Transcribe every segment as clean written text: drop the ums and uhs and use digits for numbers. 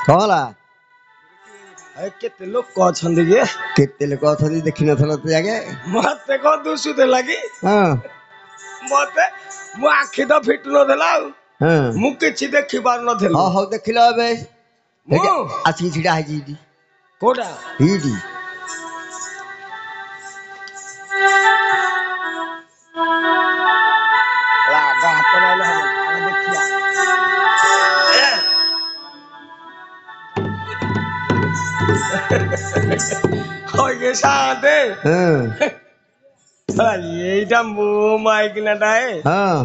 କହଲା କେତେ ଲୋକ ଅଛନ୍ତି କି? କେତେ ଲୋକ ଅଛନ୍ତି ଦେଖିନଥିଲ ତୁ ଆଗେ? ମତେ କଣ ଦୁଷୁଥିଲା କି? ହଁ ମତେ ମୋ ଆଖି ତ ଫିଟୁ ନଥିଲା ଆଉ ହଁ ମୁଁ କିଛି ଦେଖି ପାରୁନଥିଲି। ହଉ ହଉ ଦେଖିଲ ଏବେ ଆସିକି ଛିଡା ହେଇଛି ଏଇଠି। କୋଉଟା ଏଇଠି ଆଗ ହାତ ମାଇଲେ ହବନି, ଆଗ ଦେଖିଆ। ହଇଏ ସାଦେ ହଁ ଏଇଟା ମୋ ମାଇକିନାଟା ହଁ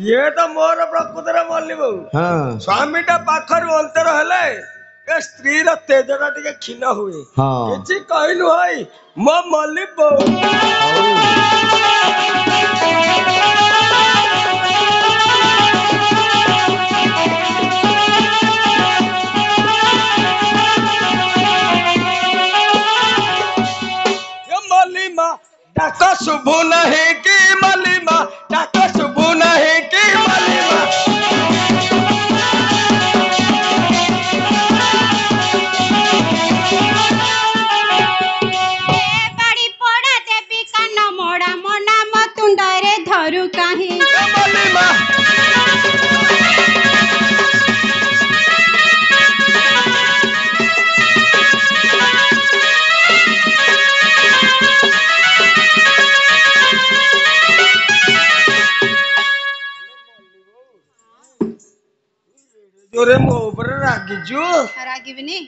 ଇଏ ତ ମୋର ପ୍ରକୃତରେ ମଲ୍ଲି ବୋଉ। ହଁ ସ୍ୱାମୀ ଟା ପାଖରୁ ଅନ୍ତର ହେଲେ ଏ ସ୍ତ୍ରୀର ତେଜ ଟା ଟିକେ କ୍ଷୀଣ ହୁଏ। ହଁ କିଛି କହିଲୁ ଭାଇ ମୋ ମଲ୍ଲି ବୋଉ। मलिमा डाक शुभु नहीं कि मलिमा डाक शुभु नहीं कि मलिमा बाड़ी पड़ा देवी कान मोड़ा मना मतुंडरे धरु काहे मलिमा जोरे मो ऊपर रागिजु रागिबिनी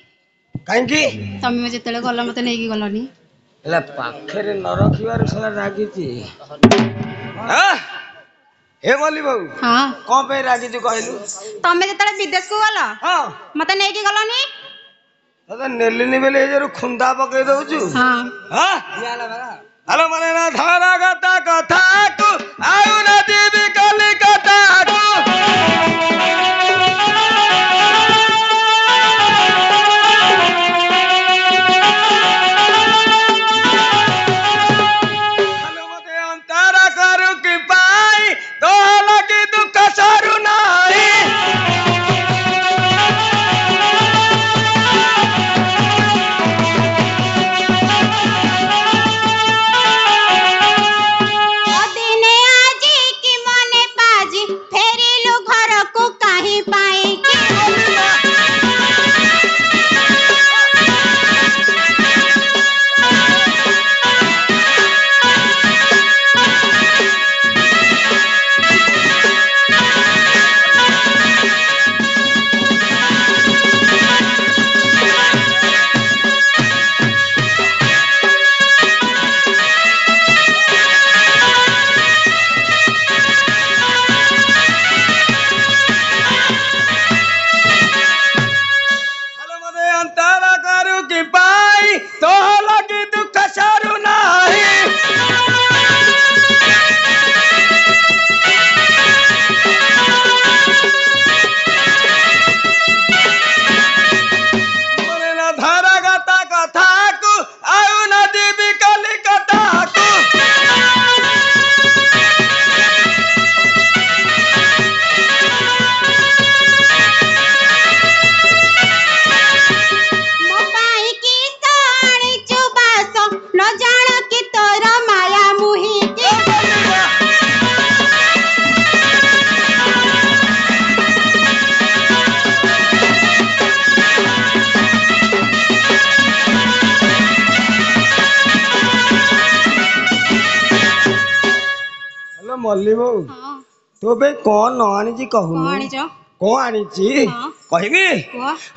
काहेकि तमे म जेतेले गल मते नेकी गलनी एला पाखरे न रखिबार साला रागिची हां हे मल्ली बाबू हां कोन पे रागिजु कहलु तमे जेतेले विदेश को गल हां मते नेकी गलनी तते नेलिनी बेले ए जरु खुंदा पके दउचु हां हां हेलो मने ना धारा गता कथा को आउ न देवी कलिकता को मल्ली बहू तो बे कौन न आनी कहूनी कौन आनी कहबी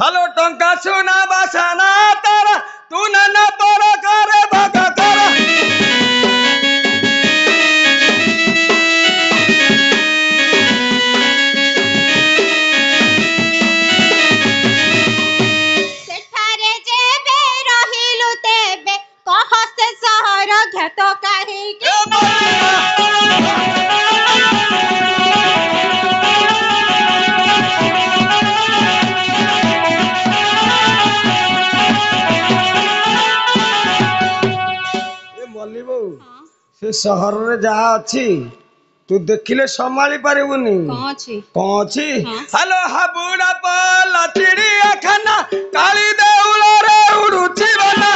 हेलो टंका सुना बसाना तारा तू न पर करे भगा कर सेठारे जेबे से सहर रे जा अछि तू देखिले संभाली पारिबुनी कौन अछि हेलो हाबुड़ा पला चिड़िया खाना काली देउल रे उड़ुची बना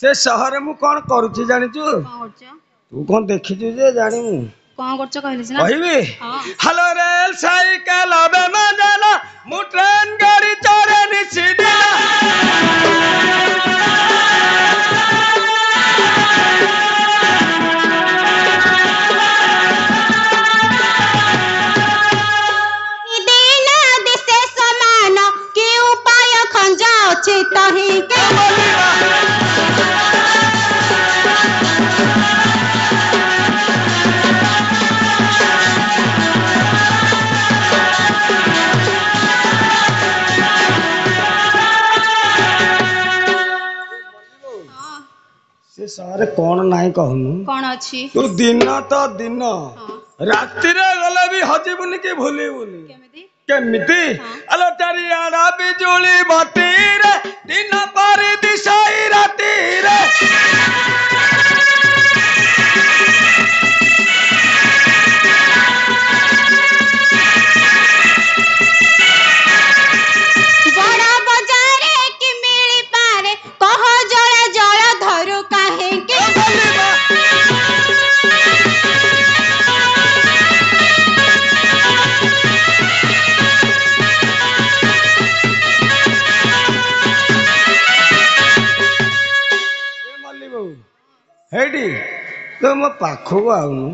से शहर मु कौन करूची जानिचु तू कौन देखिचु जे जानी मु कौन करछ कहली सिना कहबी हेलो रेल साइकिल अबे न जाना मु ट्रेन गाड़ी चढ़े नि सीधा दिन दिसे समान के उपाय खंजा अछि तही के से सारे कौन नहीं कहनु कौन अछि तू दिन तो दिन रात्रि रे गले भी हजिबुनी के भूली बुनी केमिति अलो चारियाडा बिजुली बत्ती रे दिन पर दिशाई राती रे बड़ा बाजारे की मिली पारे कह जल जल धरु काहे के हेडी तो मो पाखो आउनु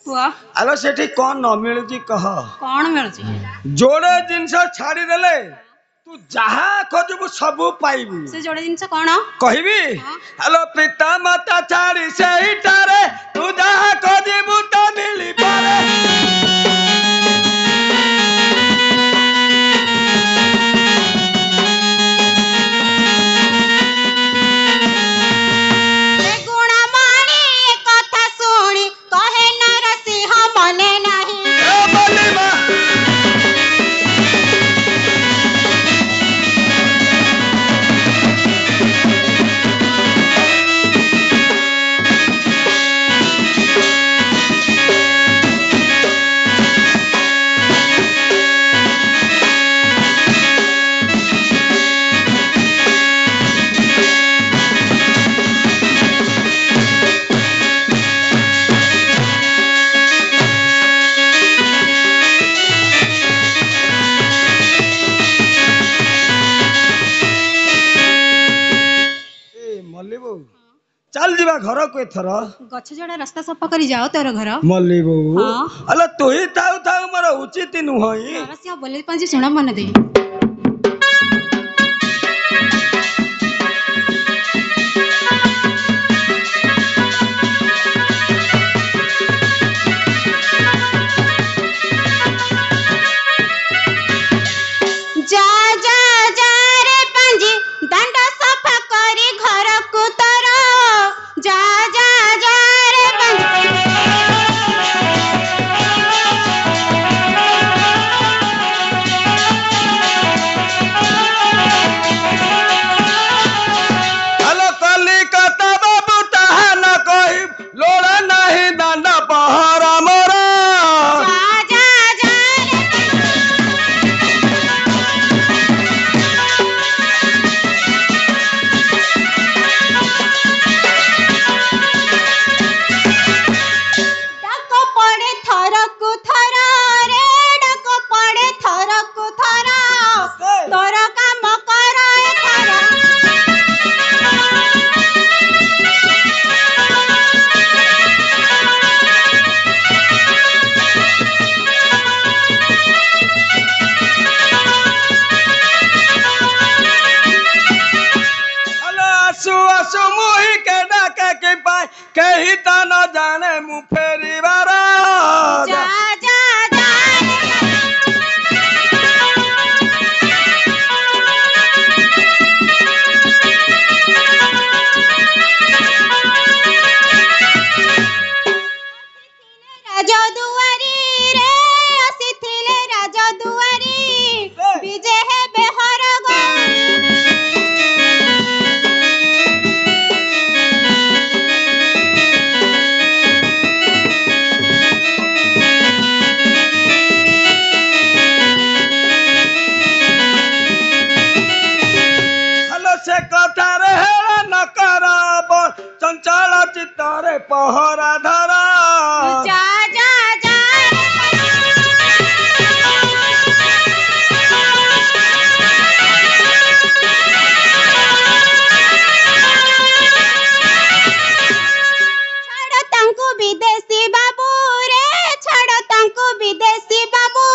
हुआ आलो सेठी कौन न मिलुची कह कौन मिलुची जोड़े जिनस छाड़ी देले तू जहा खोजबु सबु पाइबु से जोड़े जिनस कौन कहबी हेलो पिता माता छाड़ी सेहिटारे तू जहा खोजबु त मिली पारे चल जीवा घर को एथर गछ जड़ा रास्ता सफा करी जाओ तोर घर मल्ली बहू अला तू ही थाउ थाउ मोर उचित नुहई रसिया बोले पंजी सुना मन दे जा जा जा रे पंजी दंड सफा करी घर को तोर जा जा जा रे पंजी କେହି ତା ନ ଜାଣେ ମୁଁ ଫେରିବାର जा जा जा राजा दुआरी रे ଆସିଥିଲେ ରାଜ ଦୁଆରୀ ବିଜେ ହେବେ ହରଗୌରୀ ହଲୋ ସେ କଥାରେ ହେଳ ନ କର ଚଞ୍ଚଳ ଚିତ୍ତରେ ପହରା ଧର जा जा जा ଛାଡ଼ ତାଙ୍କୁ ବିଦେଶୀ ବାବୁ ରେ ଛାଡ଼ ତାଙ୍କୁ ବିଦେଶୀ ବାବୁ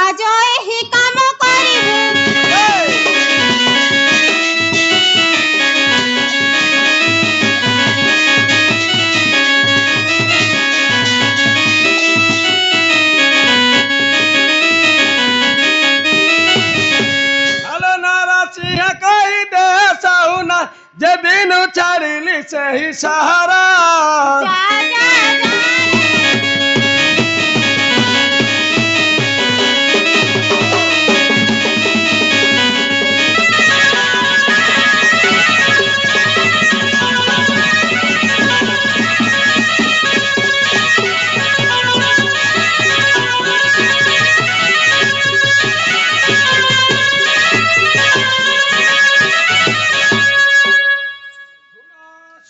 ଆଜ ଏହି କାମ କରିବୁ ହଲୋ ନାରାସିଂହ କହିଦେ ସାହୁନା ଯେ ଦିନୁ ଛାଡ଼ିଲି ସେହି ସହର जा जा जा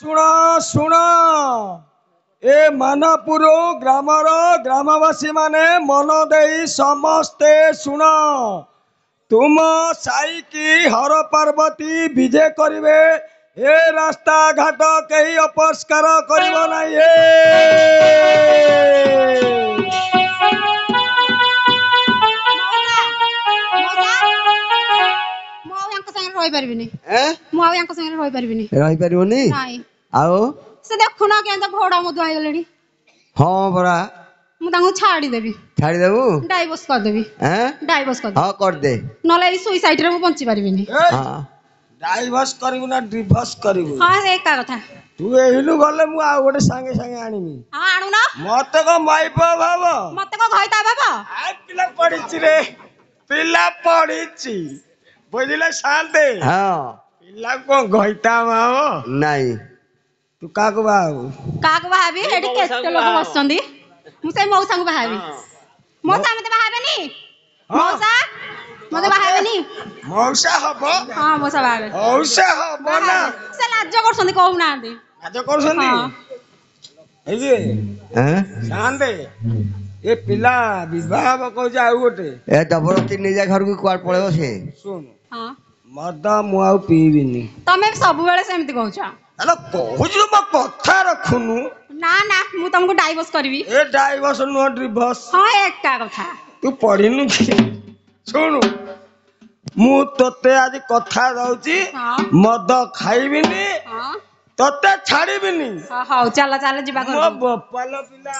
ଶୁଣ ଶୁଣ ଏ ମାନପୁର ଗ୍ରାମର ଗ୍ରାମବାସୀ ମାନେ ମନ ଦେଇ ସମସ୍ତେ ଶୁଣ ତୁମ ସାଇକି ହର ପାର୍ବତୀ ବିଜେ କରିବେ ଏ ରାସ୍ତା ଘାଟ କେହି ଅପରିଷ୍କାର କରିବ ନାହିଁ ମୁଁ ଆଉ ୟାଙ୍କ ସାଙ୍ଗରେ ରହିପାରିବିନି ମୁଁ ଆଉ ୟାଙ୍କ ସାଙ୍ଗରେ ରହିପାରିବିନି ରହିପାରିବନି ନାଇଁ ଆଉ ସେ ଦେଖୁନ କେମିତି ଘୋଡ଼ା ମଧୁ ହେଇଗଲେଣି ହଁ ପରା ମୁଁ ତାଙ୍କୁ ଛାଡ଼ିଦେବି ଛାଡ଼ିଦେବୁ ଡାଇଭୋର୍ସ କରିଦେବି ଡାଇଭୋର୍ସ କରିଦେବି ହଁ କରିଦେ ନହେଲେ ଏଇ ସୁଇସାଇଡରେ ମୁଁ ବଞ୍ଚି ପାରିବିନି ହଁ ଡାଇଭର୍ସ କରିବୁ ନା ଡିଭର୍ସ କରିବୁ ହଁ ସେ ଏକା କଥା ତୁ ଏଇନୁ ଗଲେ ମୁଁ ଆଉ ଗୋଟେ ସାଙ୍ଗେ ସାଙ୍ଗେ ଆଣିବି ହଁ ଆଣୁନ ମତେ କଣ ମାଇପ ଭାବ ମତେ କଣ ଘଇତା ବାବ ଆ ପିଲା ପଢିଛି ରେ ପିଲା ପଢିଛି ବୁଝିଲେ ଶାନ୍ତେ ହଁ ପିଲା କଣ ଘଇତା ଭାବ ନାଇଁ ତୁ କାହାକୁ ବାହାବୁ କାହାକୁ ବାହାବି ଏଠି କେତେ ଲୋକ ବସିଛନ୍ତି ମୁଁ ସେଇ ମଉସାଙ୍କୁ ବାହାବି ମଉସା ମତେ ବାହାବେନି ମଉସା ମତେ ବାହାବେନି ମଉସା ହବ ହଁ ମଉସା ବାହାବେ ମଉସା ହବ ନା ସେ ଲାଜ କରୁଛନ୍ତି କହୁନାହାନ୍ତି ଲାଜ କରୁଛନ୍ତି ହଁ ଏଇ ଶାନ୍ତେ ଏ ପିଲା ବିବାହ ହବ କହୁଛି ଆଉ ଗୋଟେ ଏ ଜବରଦସ୍ତି ନେଇଯା ଘରକୁ କୁଆଡେ ପଳେଇବ ସେ ଶୁଣୁ ହଁ ମଦ ମୁଁ ଆଉ ପିଇବିନି ତମେ ସବୁବେଳେ ସେମିତି କହୁଛ ଆଲୋ କହୁଛୁ ମୋ କଥା ରଖୁନୁ ନା ନା ମୁଁ ତମକୁ ଡାଇଭର୍ସ କରିବି ଏ ଡାଇଭର୍ସ ନୁହଁ ଡିଭର୍ସ ହଁ ଏକା କଥା ତୁ ପଢିନୁ କି ଶୁଣୁ ମୁଁ ତୋତେ ଆଜି କଥା ଦଉଛି ହଁ ମଦ ଖାଇବିନି ହଁ ତୋତେ ଛାଡିବିନି ହଉ ଚାଲ ଚାଲ ଯିବା ମୋ ଘରକୁ ବୋପାଲ ପିଲା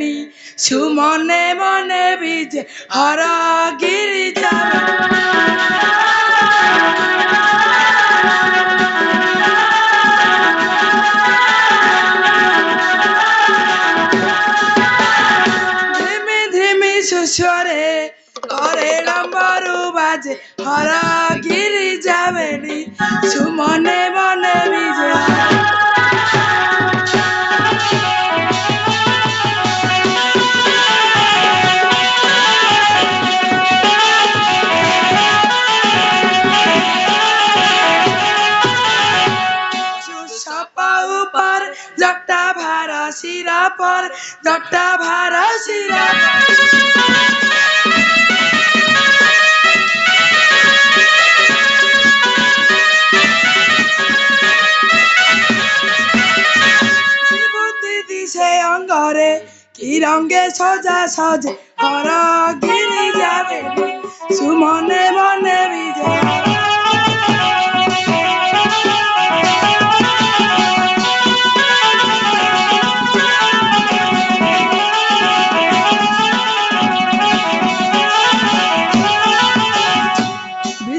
যাবেনি সুমনে মনে বিজে হরগিরি যাবে ধিমি ধিমি সুস্বরে করে ডম্বরু বাজে হরগিরি যাবেনি সুমনে মনে বিজে ऊपर जट्टा भारा सिरा पर जट्टा भारा सिरा विभूति दिशे अंगरे की रंगे सजा सजे हरगिरी जाबे सुमने मने विजय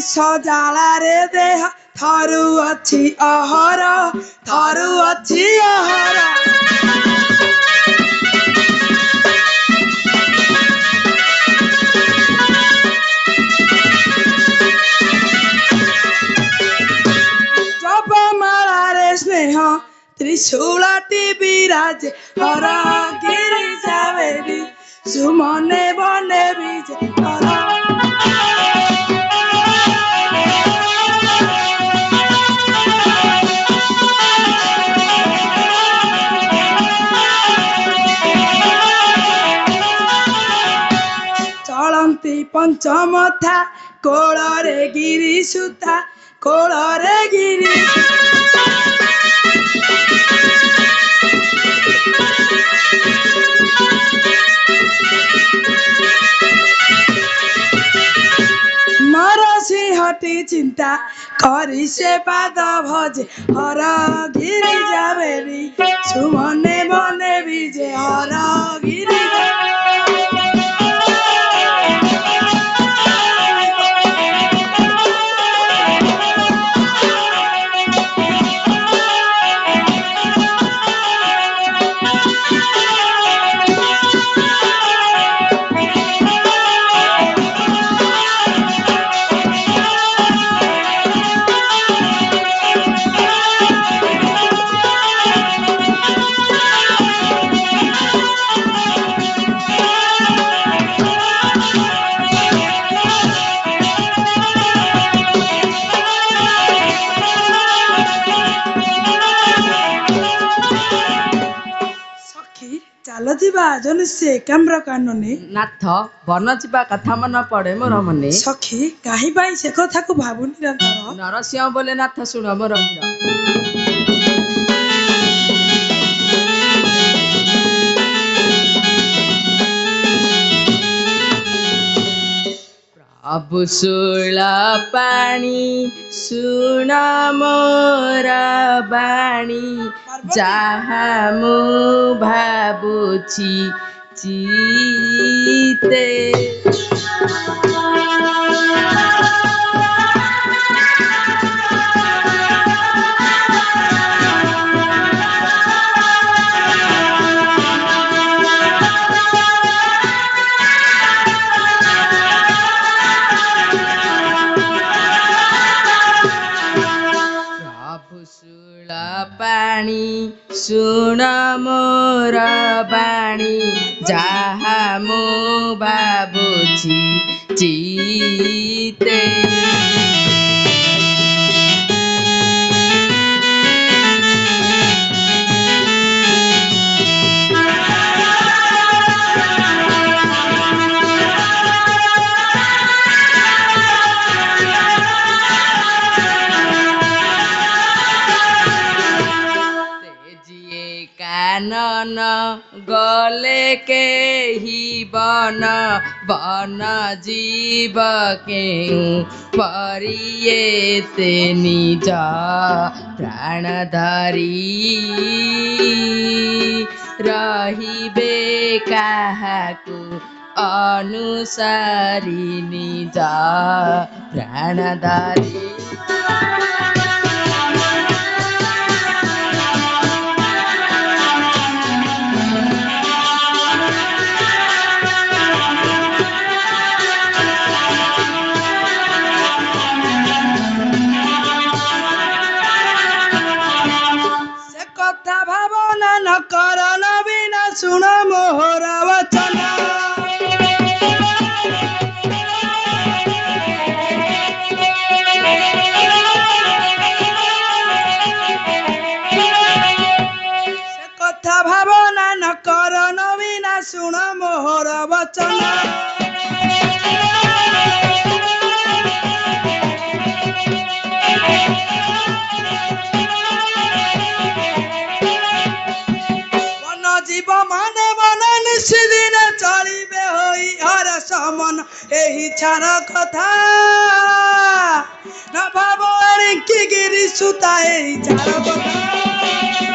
सजालारे देह थारु अच्छी अहर थारु अच्छी अहर जब मालारे स्नेह त्रिशूलाटी विराजे हरगिरी जाबेरी सुमने बने बीजे पंचमथा कोलरे गिरी सुता कोलरे गिरी नरसिंहटी चिंता करी से पाद भजे हरगिरी जाबेरी सुमने मने बीजे हरगिरी जन से कैमरा कानूनी नाथ बन जा कथा मन पड़े मोर मने सखी कहीं से कथा को भावु निरंतर नरसिंह बोले नाथ शुण मोर प्रभु शूल पाणी शुण मोर बाणी जहा मु भाबुछि चिते पाणी शुण मोर बाणी जहा मु भाबुछि चिते कानन गले के ही बन बन जीव के परिये ते निज प्राण धरी रहिबे काहाकु अनुसारी निज प्राणधारी କଥା ଭାବନା ନ କର ନବୀନ ଶୁଣ ମୋହର ବଚନ ସେ କଥା ଭାବନା ନ କର ନବୀନ ଶୁଣ ମୋହର ବଚନ जीव माने मन निश्चिदिन चलिबे होई हर समन एही छार कथा न भाव कि गिरी सुता एही छार कथा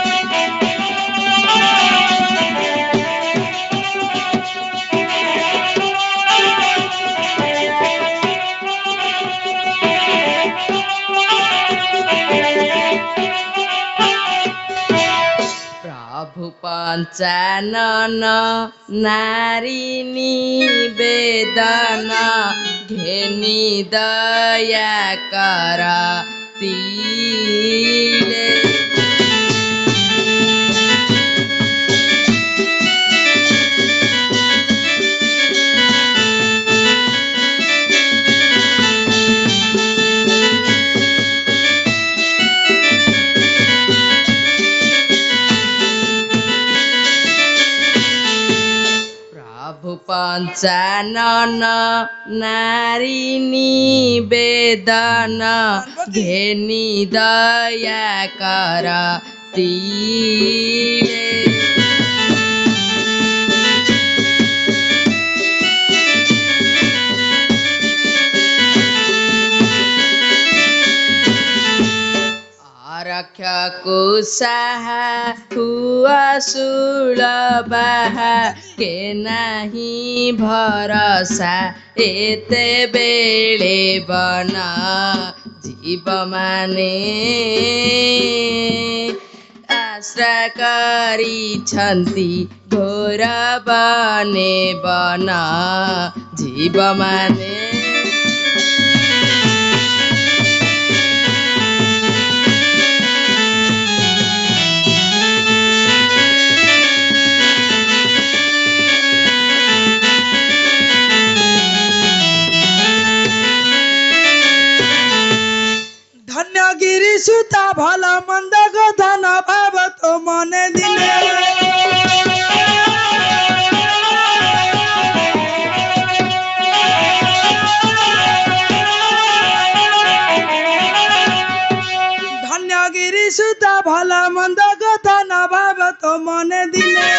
प्रभु पंचानन नारी निवेदन घेनी दया कर तीरे प्रभु पंचानन नारी निवेदन घेनी दया कर तीरे रक्ष कुसाहा हुआ सुलबाहा के नहीं भरोसा एते बेले बना जीव माने आश्रा करिछन्ति घोर बने बना जीव माने धन्यगिरी सुता भला मंद कथा न भाव तो मने दिले धन्यगिरी सुता भला मंद कथा न भाव तो मने दिले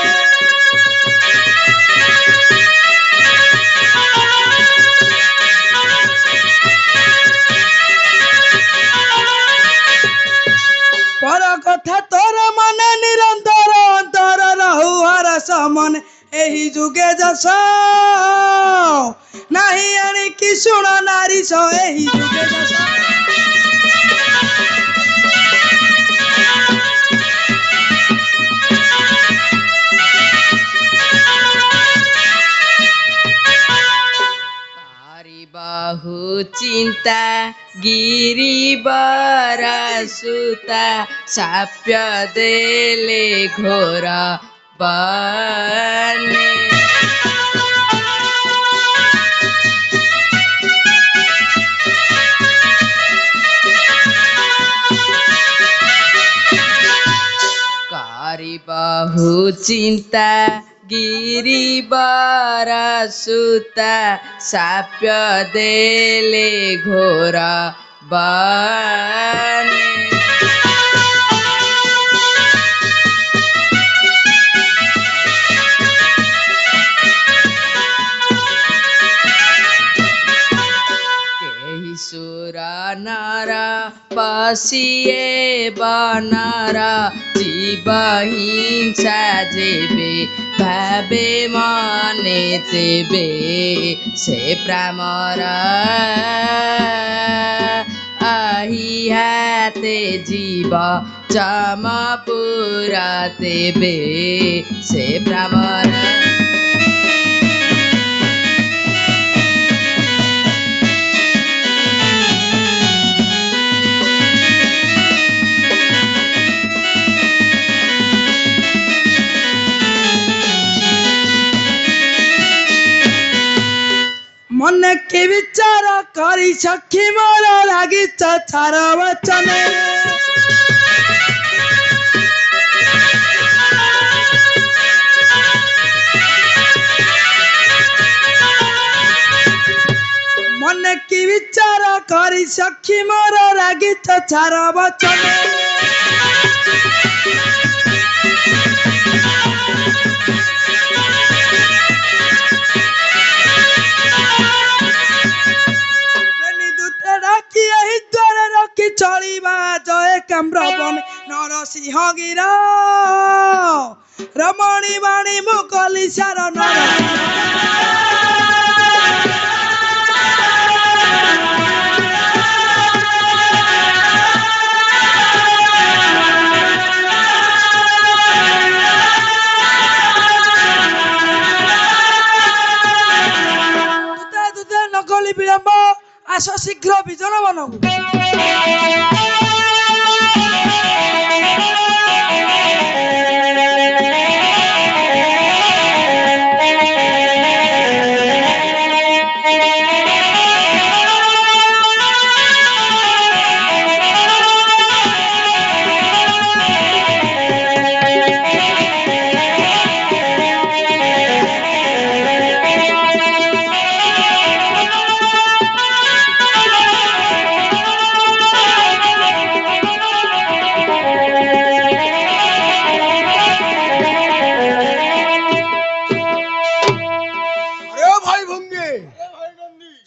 पर कथा तोर मन निरंतर अंतर रहु हर समन एही जुगे जस नाही आनी कि सुन नारी सो एही जुगे जस बहु चिंता गिरिवर सुता साप्य देले घोर बने करी बहु चिंता गिरिवर सुता साप्य देले घोर बने सुर नर ପଶିଏ ବନର ଜୀବ ହିଂସା ଯେବେ ଭାବେ ମନେ ତେବେ ସେ ପ୍ରାମର আহি হাতে জীব চমপুরা তেবে সে ভ্রমর মনে কি বিচার করি সখী মোর লাগিছ ছাড় বচনে মনে কি বিচার করি সখী মোর লাগিছ ছাড় বচনে চলিবা জয় কাম্রবন নরসিংহ গির রমণী বাণী মুকলি শরণ নকলি বিলম্ব আস শীঘ্র বিজন বনবু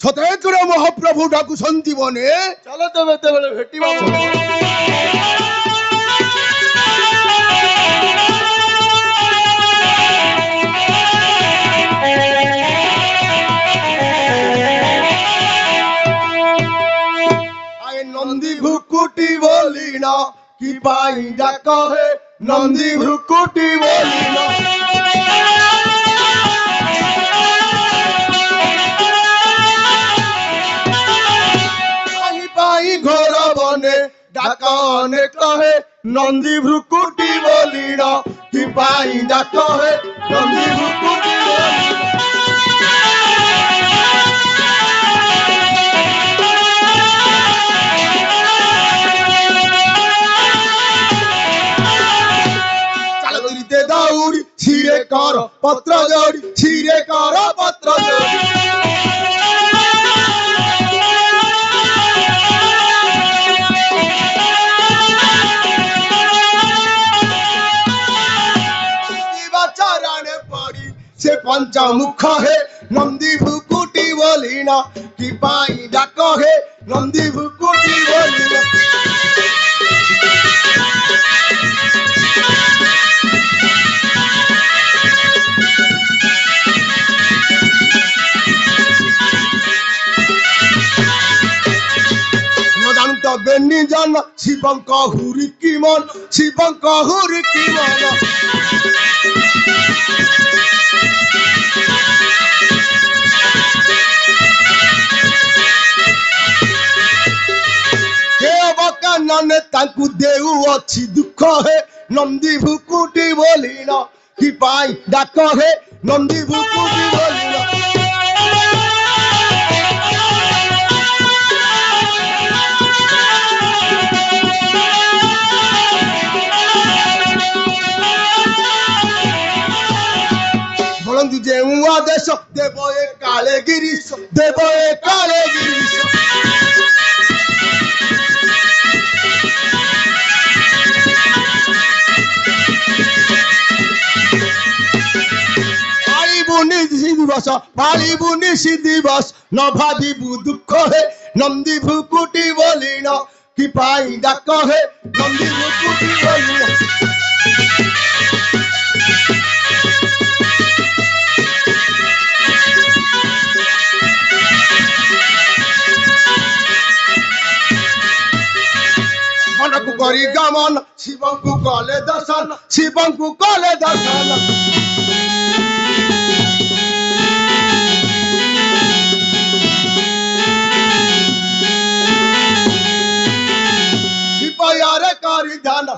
সতেজরে মহাপ্রভু ডাকুছন্তি বনে চলো তবে তেবে ভেটিবা আয় নন্দী ভুকুটি বলি না কি পাই ডাক হে নন্দী ভুকুটি বলি না ঘোর বনে ডাকা অনেক হে নন্দী ভ্রুকুটি বলি না কি পাই ডাক হে নন্দী ভ্রুকুটি বলি চালুরিতে দৌড়ি ছিঁড়ে কর পত্র জড়ি ছিঁড়ে কর পত্র জড়ি से पंचमुख है नंदी भुकुटी बोली ना कि पाई डाक है नंदी भुकुटी बोली ना बेनी जान शिवं कहुरी की मन शिवं कहुरी की मन नने तांकु देउ अछि दुख है नंदी भुकुटी बोली ना कि पाई डाक है नंदी भुकुटी बोली ना बोलंदु जे उआ देश देबो ए काले गिरीश देबो ए काले गिरीश दिवस पालिबु निशि दिवस न भाविबु दुख हे नंदी भुकुटी बोली न कि पाई डाक हे नंदी मुकुटी बोलिना मनकु करी गमन शिवंकु कले दर्शन शिवंकु कले दर्शन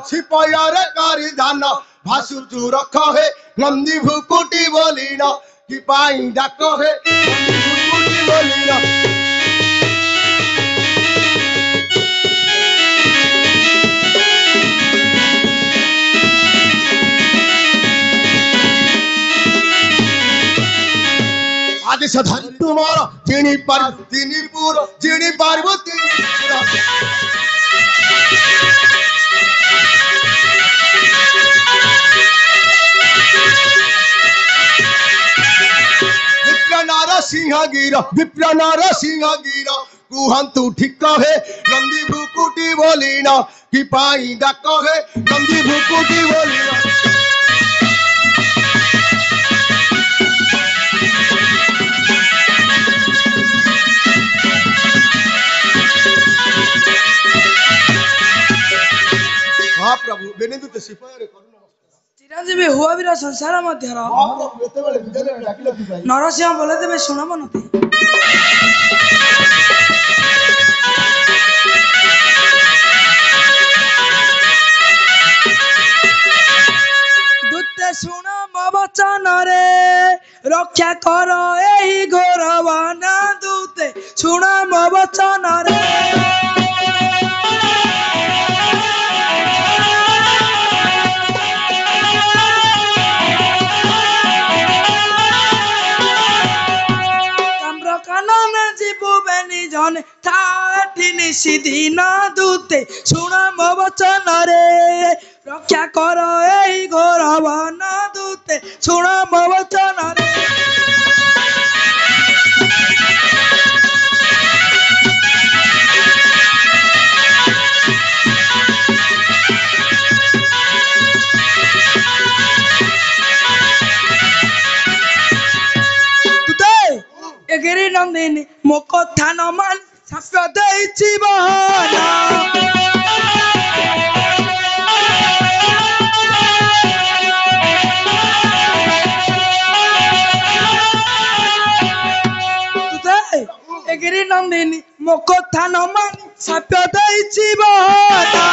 सिपायारे कारी ध्यान भासु चू रख हे नंदी भुकुटी बोलिना कि पाई डाक हे नंदी भुकुटी बोलिना आदेश धन तुम्हारा जिनी पार्वती विप्र नार सिंह गिर कुहंतु ठीक है नंदी भुकुटी बोलिना कि पाई डाक है नंदी भुकुटी बोलिना हाँ प्रभु बेनिदुते सिपाही चिरंजीवी हुआ वीर संसार मध्यर नरसिंह बोले देवे शुण मनते दूते शुण मो वचन रे रक्षा कर एही घोर वन दूते शुण मो वचन रे जन ठाठी निशिदिन दूते शुण मो वचन रे रक्षा कर एही घोर वन दूते शुण मो वचन रे गिरी नंदिनी मो कथा न मान शाप देइछि बहाना गिरी नंदिनी मो कथा न मान शाप देइछि बहाना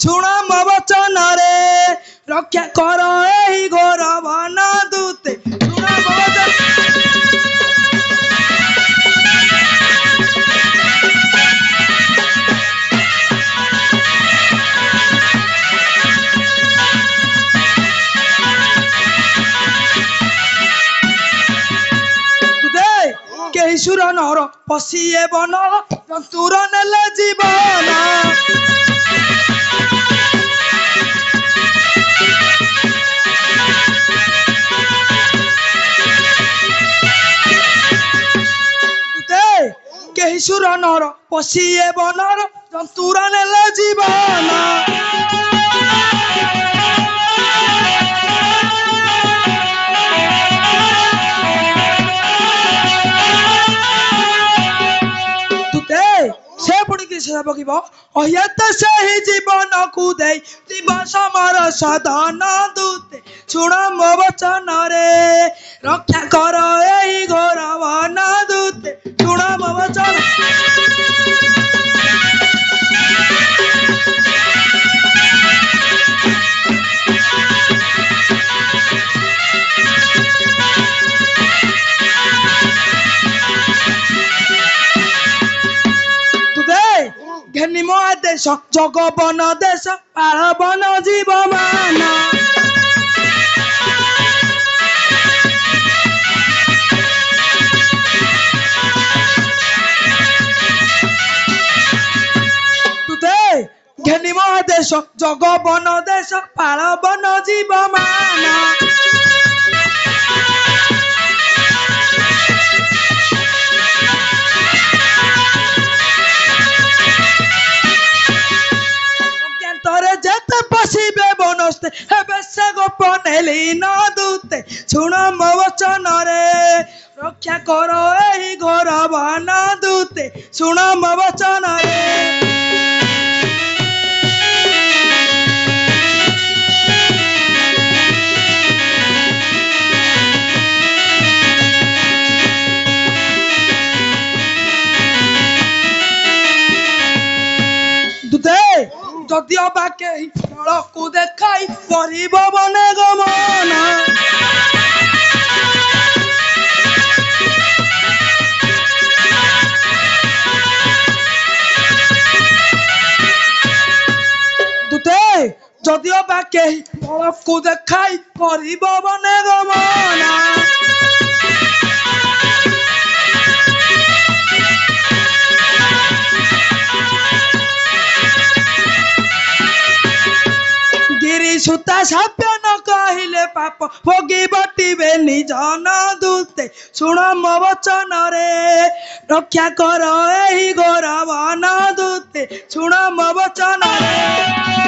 शुण मो वचन रे रक्षा कर एही घोर वन दूते शुण मो वचन केही सुर नर पशिए बन जंतुर नेले जीवन केही सुर नर पशिए बनर जंतुर नेले जीवन से पुणी कि पकिब अहित से ही जीवन को दे जीव समर सदन दूते शुण मो वचन रे रक्षा कर एही घोर वन दूते शुण मो वचन घेनी मो आदेश जगवन देश पालवन जीव मान ଦେଶ ଜଗବନ ଦେଶ ପାଳବନ ଜୀବମାନ ଅଜ୍ଞାତରେ ଯେତେ ପଶିବେ ବନସ୍ତେ ହେବେ ସେ ଗୋପନେ ଲୀନ ଦୂତେ ଶୁଣ ମୋ ବଚନରେ ରକ୍ଷା କର ଏହି ଘୋର ବନ ଦୂତେ ଶୁଣ ମୋ ବଚନରେ ଯଦିଓ ବା କେହି ଫଳକୁ ଦେଖାଇ କରିବ ମନେ ଗମନ ଦୂତେ ଯଦିଓ ବା କେହି ଫଳକୁ ଦେଖାଇ କରିବ ମନେ ଗମନ ସୁତା ସାପ୍ୟ ନ କହିଲେ ପାପ ଭୋଗି ବଟିବେ ନିଜ ଦୂତେ ଶୁଣ ମୋ ବଚନରେ ରକ୍ଷା କର ଏହି ଘୋର ବନ ଦୂତେ ଶୁଣ ମୋ ବଚନରେ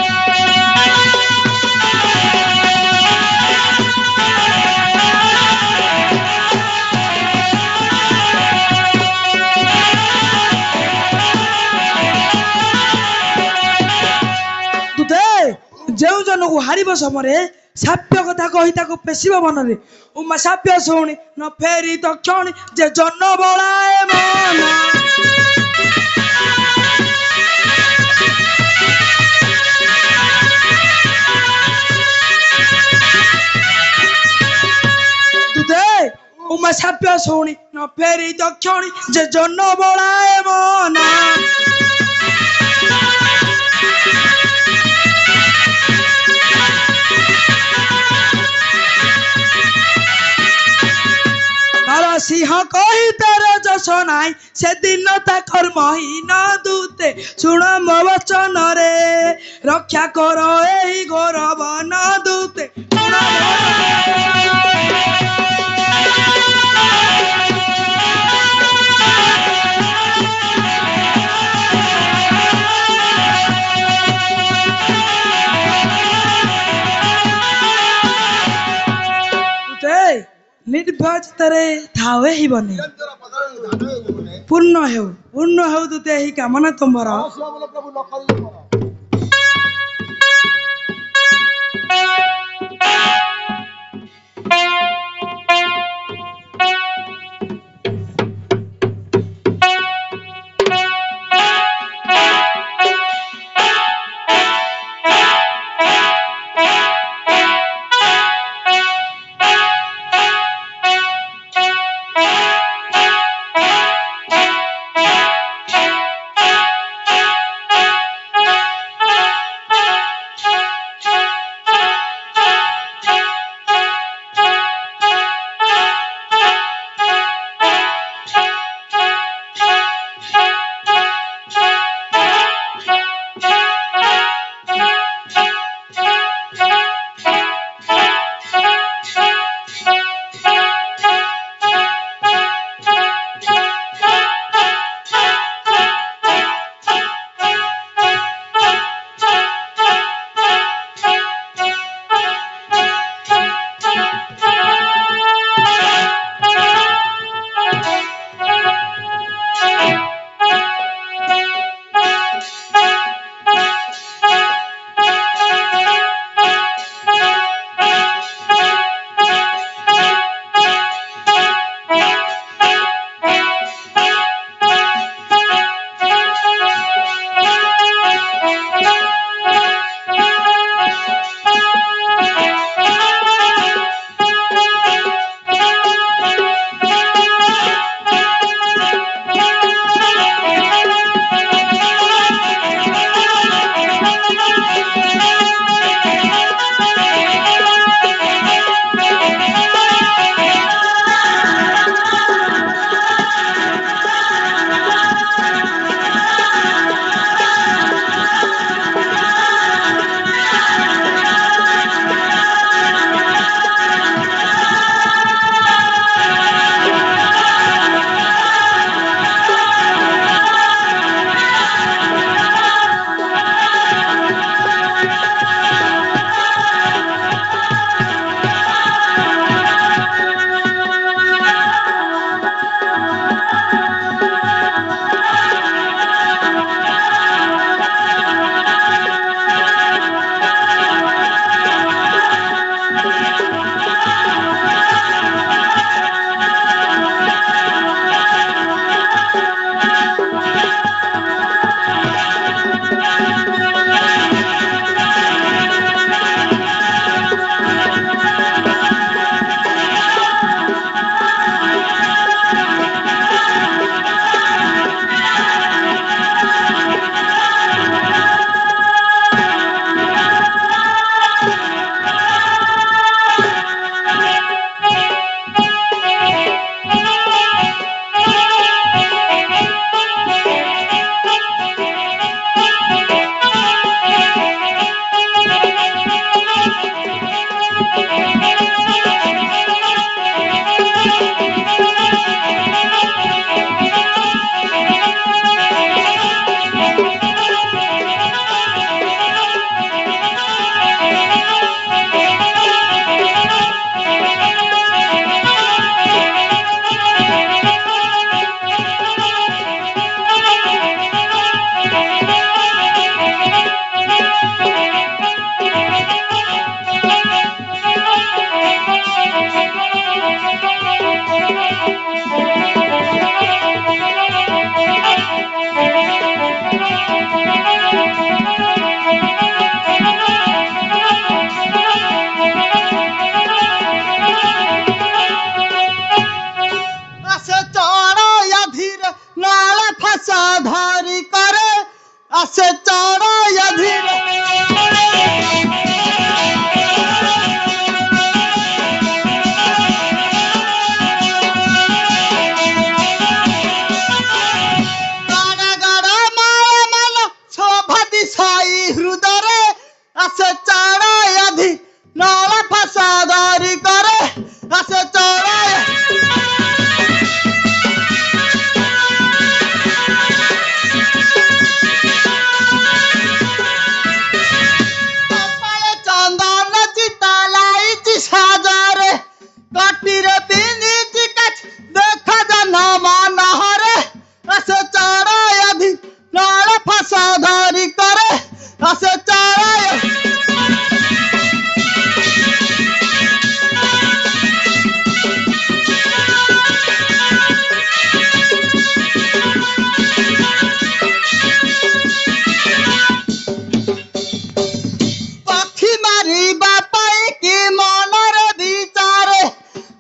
ଯେଉଁ ଜଣକୁ ହାରିବ ସମୟରେ ସାପ୍ୟ କଥା କହି ତାକୁ ପେଶିବ ମନରେ ଉମା ସାପ୍ୟ ଶୁଣି ନ ଫେରି ଦକ୍ଷିଣୀ ଯେ ଜନ ବଳାଏ ମନ ଉମା ସାପ୍ୟ ଶୁଣି ନ ଫେରି ଦକ୍ଷିଣୀ ଯେ ଜନ ବଳାଏ ମନ সিংহ কহি তার যশ নাই সেদিন তাকর মহীন দূতে শুণ মো বচନରେ রক্ষা কর এই ঘোর বন দূতে ନିର୍ଭୟରେ ଥାଉ ଏହି ବନେ ପୂର୍ଣ୍ଣ ହେଉ ଦୂତେ ଏହି କାମନା ତୁମର আসে চড়াইয়া ধীরে নালে ফাঁসা ধরি করে আসে চড়াইয়া ধীরে গাড়া গাড়া মায়া মান শোভা দিশাই হৃদরে আসে চড়াইয়া ধী নালে ফাঁসা ধরি করে আসে চড়াইয়া কপালে চন্দন চিতা লাইছি সাজারে কাটিরে পিঁধিছি কাছ দেখা জানা মানহরে আসে চড়াই আধি নাড়ে ফাঁসা ধরি করে আসে চড়াই পাখি মারিবা পাই কি মনের বিচারে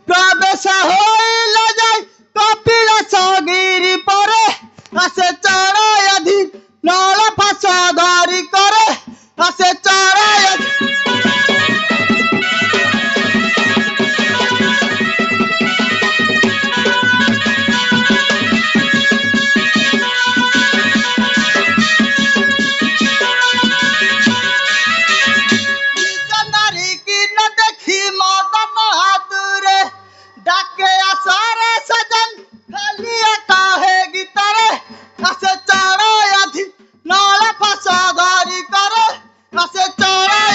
প্রবেশ হইল যাই কপিল সগিরি পরে আসে চড়াই আধি নল ফাঁসা ধরি করে আসে চড়াই নারী কি না দেখি মদন হাতুরে ডাকে আসারে সজন খালি কাহে গীতরে আসে চড়াই আধি নালে ফাঁসা ধরি করে আসে চড়াই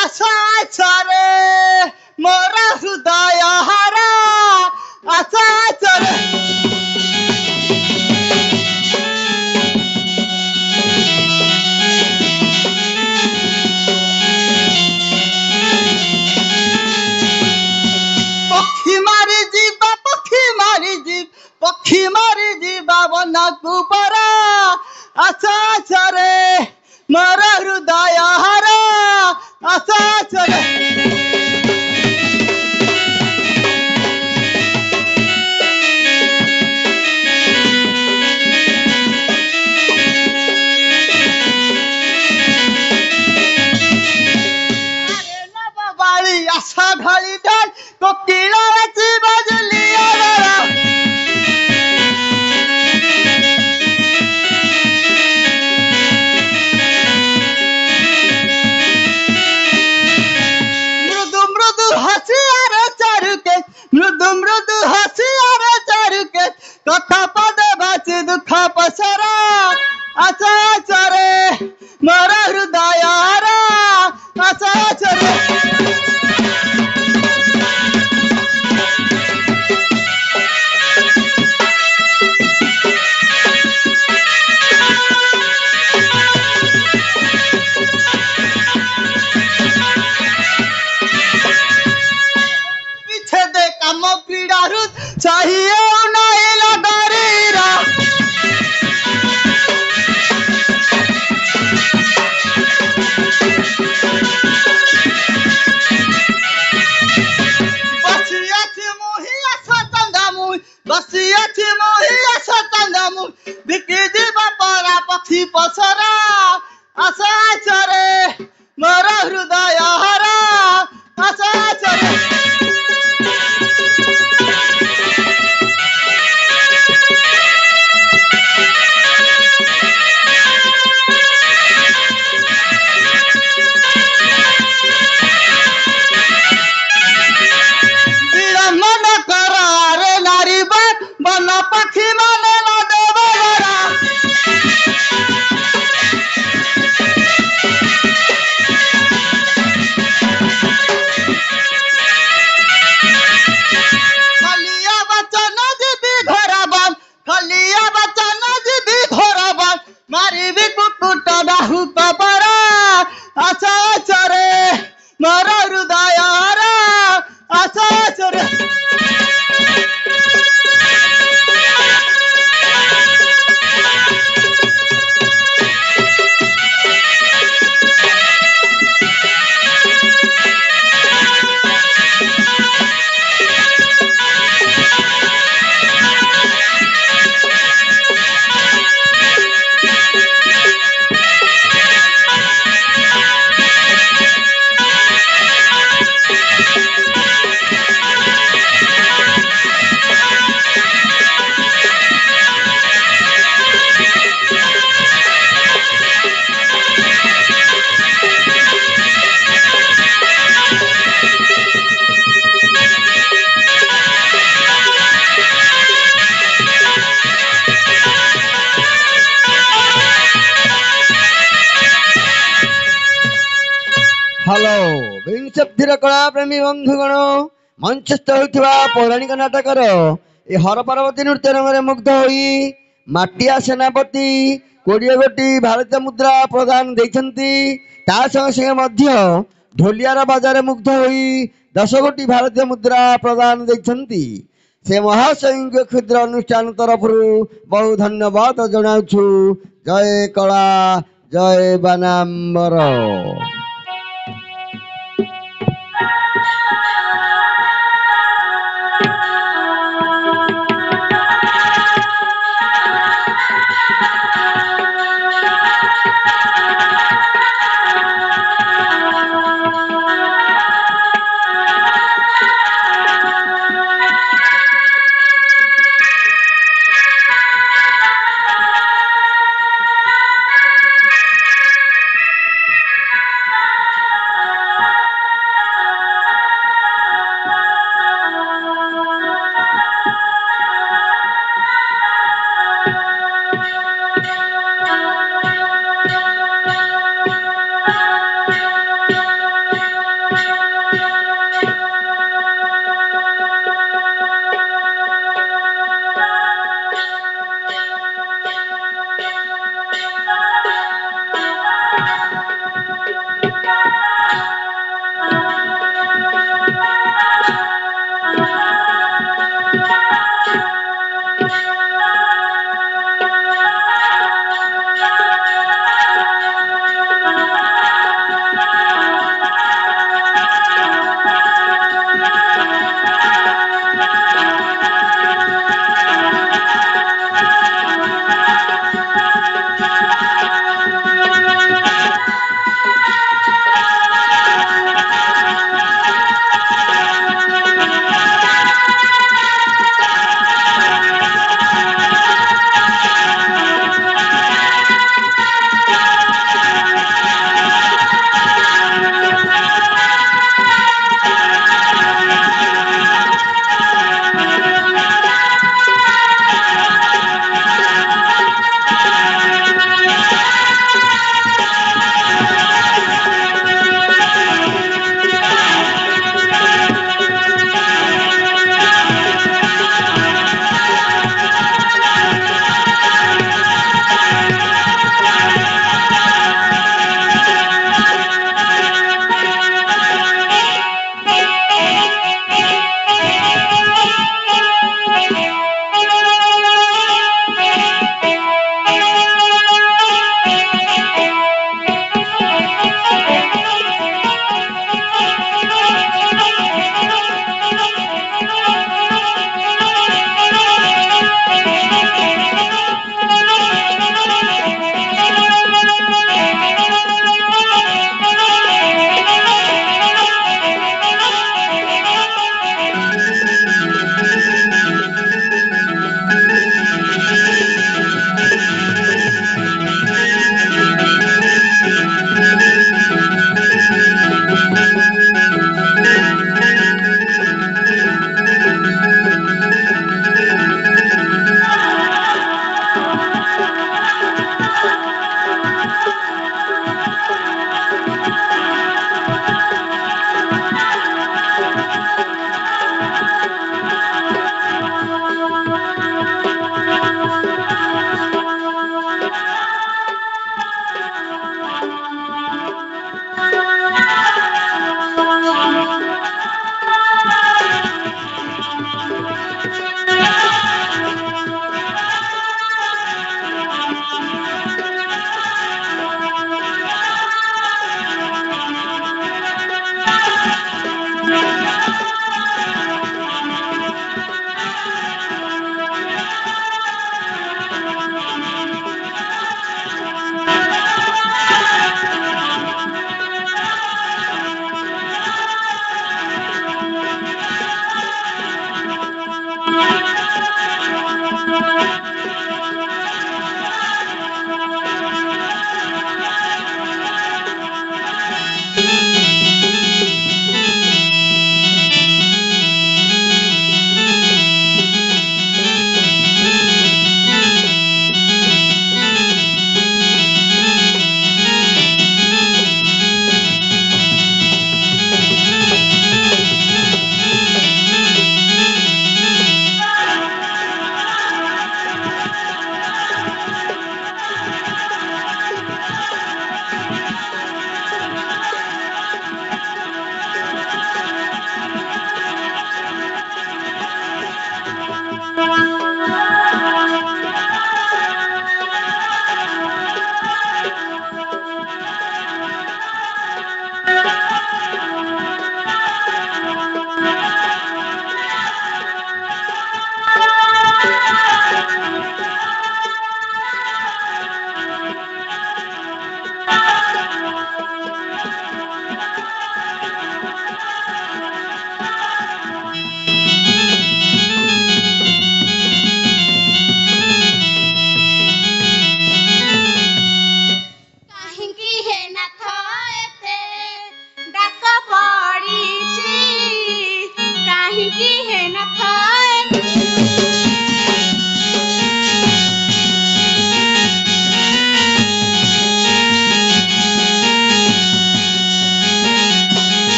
আশা ছরে মোরা হৃদয় হারা আশা ছরে পক্ষী মারি ଯିବା ପକ୍ଷୀ ମାରି ପକ୍ଷୀ ମାରି ଯିବା ବନକୁ ପରା ଆଶା ଛରେ ମୋର ହୃଦୟ ହାରା ଆଶା ଛରେ আরে নববাଳି আশা ঢাଳି ঢাল কোকিলার চিবাজলি আরা মৃদু মৃদু হাসি আর চারুকে মৃদু মৃদু হাসি আর চারুকে কথা পদে বাঁচি দুঃখ পসরা আশা চরে মোর হৃদয় হারা আশা চরে পিছে দে কাম পীড়ারু চাহিয়ে নাই লগরিরা বসিয়াছি মহিয়া সতঙ্গামু বসিয়াছি মহিয়া সতঙ্গামু বিকি ଯିବା পরা পক্ষী পসরা আশা চরে মোর হৃদয় হারা আশা চরে বিড়ম্বন করারে নারী বন পাখি মানে না দেবরা ହ୍ୟାଲୋ ବିଂଶତିର କଳା ପ୍ରେମୀ ବନ୍ଧୁଗଣ ମଞ୍ଚସ୍ଥ ହୋଇଥିବା ପୌରାଣିକ ନାଟକର ଏ ହର ପାର୍ବତୀ ନୃତ୍ୟ ରଙ୍ଗରେ ମୁଗ୍ଧ ହୋଇ ମାଟିଆ ସେନାପତି 20 ଗୋଟି ଭାରତୀୟ ମୁଦ୍ରା ପ୍ରଦାନ ଦେଇଛନ୍ତି। ତା ସଙ୍ଗେ ସଙ୍ଗେ ମଧ୍ୟ ଢୋଲିଆର ବାଜାରେ ମୁଗ୍ଧ ହୋଇ 10 ଗୋଟି ଭାରତୀୟ ମୁଦ୍ରା ପ୍ରଦାନ ଦେଇଛନ୍ତି। ସେ ମହାଶୟଙ୍କ କ୍ଷୁଦ୍ର ଅନୁଷ୍ଠାନ ତରଫରୁ ବହୁ ଧନ୍ୟବାଦ ଜଣାଉଛୁ। ଜୟ କଳା ଜୟ ବାନାମ୍ବର।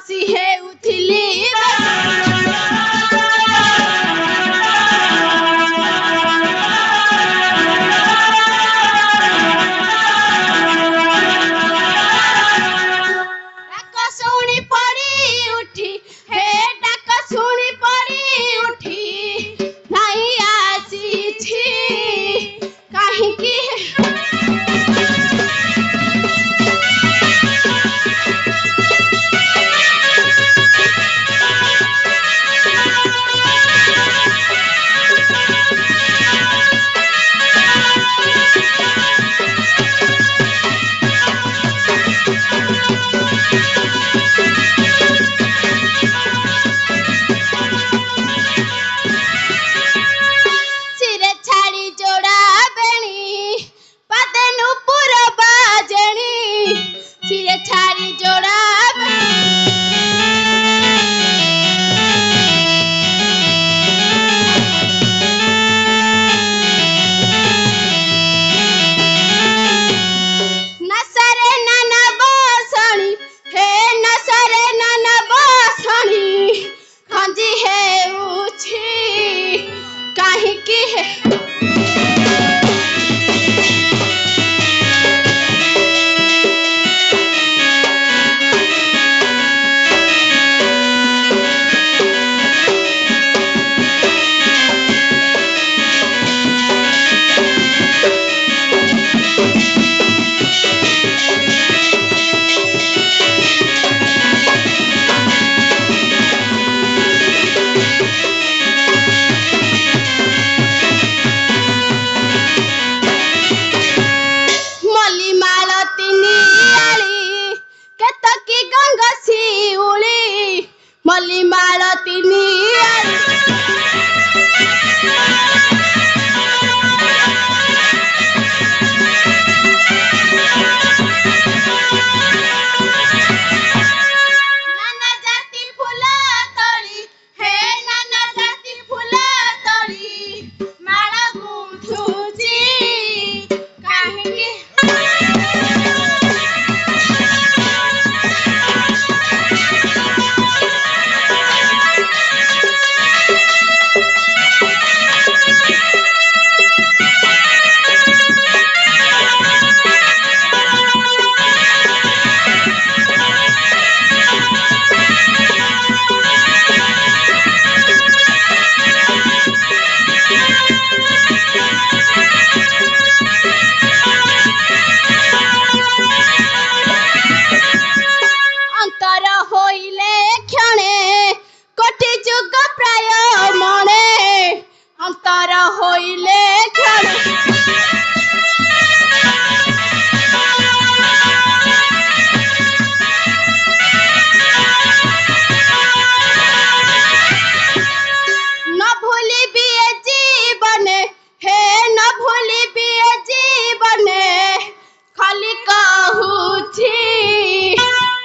ବସି ହେଉଥିଲି ଡାକ ଶୁଣି ପଡ଼ି ଉଠି ହେ ଡାକ ଶୁଣି ପଡ଼ି ଉଠି ନାଇଁ ଆସିଛି କାହିଁକି ସିରେ ଛାଡ଼ି ଯୋଡ଼ା ବେଣୀ ପାଦେ ନୁପୁର ବାଜେଣୀ ସିରେ ଛାଡ଼ି ଯୋଡ଼ା ନସରେ ନାନା ବସଣି ହେ ନସରେ ନାନା ବସଣି ଖଞ୍ଜି ହେଉଛି କାହିଁକି ମଲ୍ଲି ମାଳତିନି ଆଳି କେତକି ଗଙ୍ଗ ଶିଉଳି ମଲ୍ଲି ମାଳତିନି ଆଳି ନାନା ଜାତି ଫୁଲ ତଳି ହେ ନାନା ଜାତି ଫୁଲ ତଳି ମାଳ ଗୁନ୍ଥୁଛି କାହିଁକି ଅନ୍ତର ହୋଇଲେ କ୍ଷଣେ କୋଟି ଯୁଗ ପ୍ରାୟ ମଣେ ଅନ୍ତର ହୋଇଲେ କ୍ଷଣେ न भूलिबी ए जीवने हे न भूलिबी ए जीवने खाली कहुछि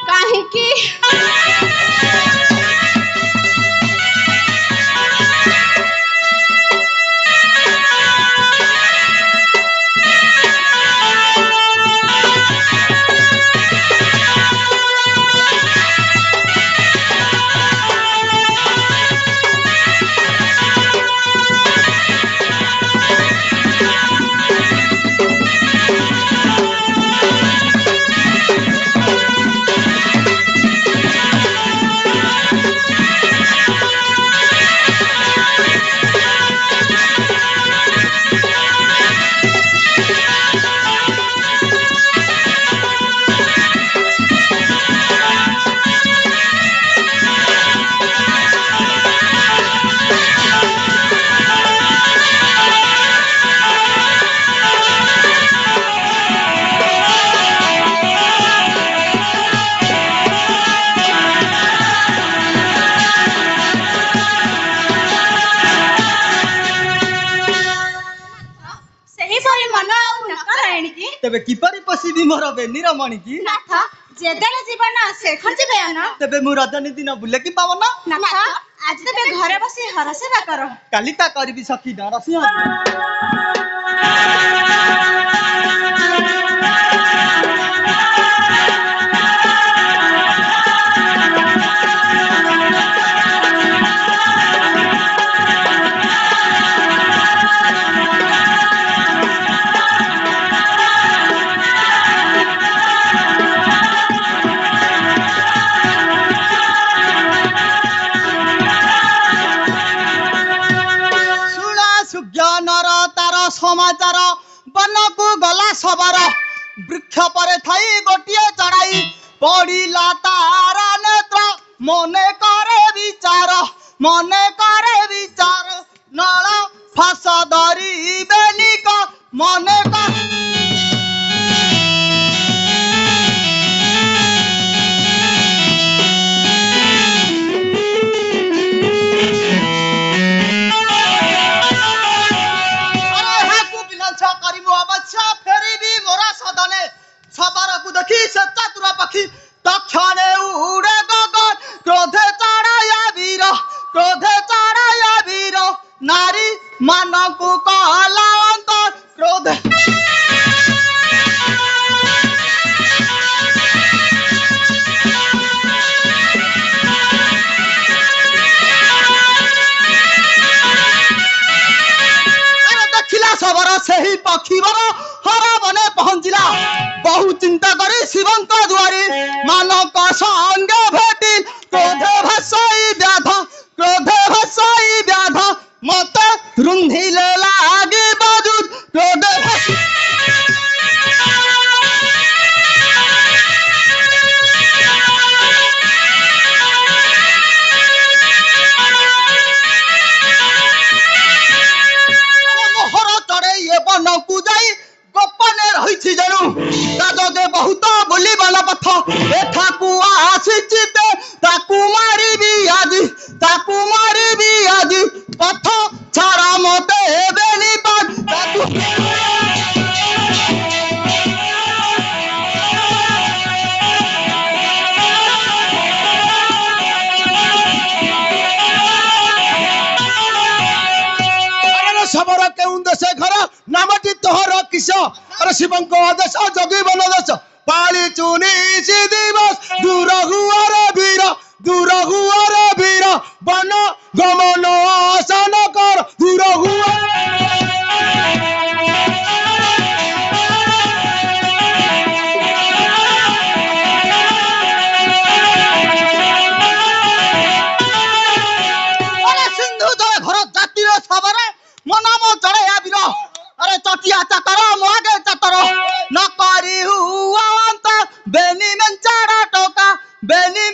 काहिଁକି तेबे किपरि पसिबी मोर बेनीर मणिकी नाथ जेदेले जीवन से खर्च गयाना तेबे मु राजनीति न बुले की पावना नाथ आज तेबे घरे बसी हर सेवा करो कालिता करबी सखी नरसिंह समाचार वन को गला सबर वृक्ष पर थई गोटिए चढ़ाई पड़िला तारा नेत्र मने करे विचार नल फास धरी बेनिक मने फेरी मोरा सदने सबर को देखी से चतुर पक्षी तक्षणे उड़े गगन क्रोधे चढ़ाया वीर नारी मान को कहला अंतर क्रोध सबर से ही पक्षी बर हरा बने पहुंचला बहु चिंता करी शिवंक दुआरी मानक संगे भेटी क्रोधे भसाई व्याध मत रुंधिले लागे बाजुद क्रोधे बन को जाई गोपने रही जानू जगे बहुत बोली बाला पथ एठाकू आसी मारी आज पथ छाड़ा मते हेबेनी बात सबर के उद्देश्य घर नामटी तोहर किस अरे शिवंक आदेश जगी बन देश पाली चुनी दिवस दूर हुआरे वीर बन गमन आसन कर दूर हुआ सिंधु जय भरत जातिर सबर मनाम चढ़ाया वीर अरे चटिया चतर मागे चतर न करी हुआंत बेनी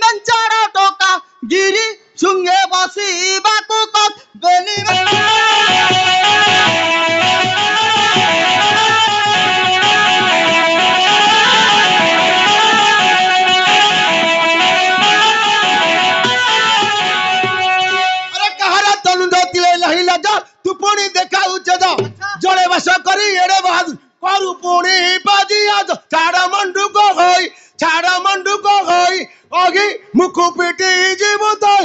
मंचाड़ा टोका गिरी सुंगे बसी बाकू कत बेनी अरे कहारा तनु दतिले नहीं लगा तू पुणी देखा उच्चद जड़े बस करी एड़े बहादुर करू पुणी बाजी आज छाड़ मंडू को होई अगी मुखु पिटी जीव तो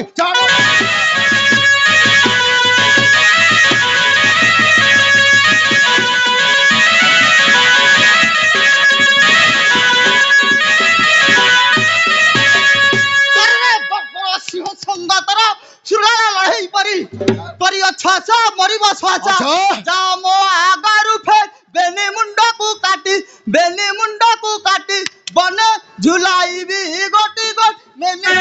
संगतर सुराला लहई परी अच्छा सा मरिबा स्वाचा जा मो आगारु फे बेनी मुंडा को काटी बने झुलाई भी गोटी गोट मेनी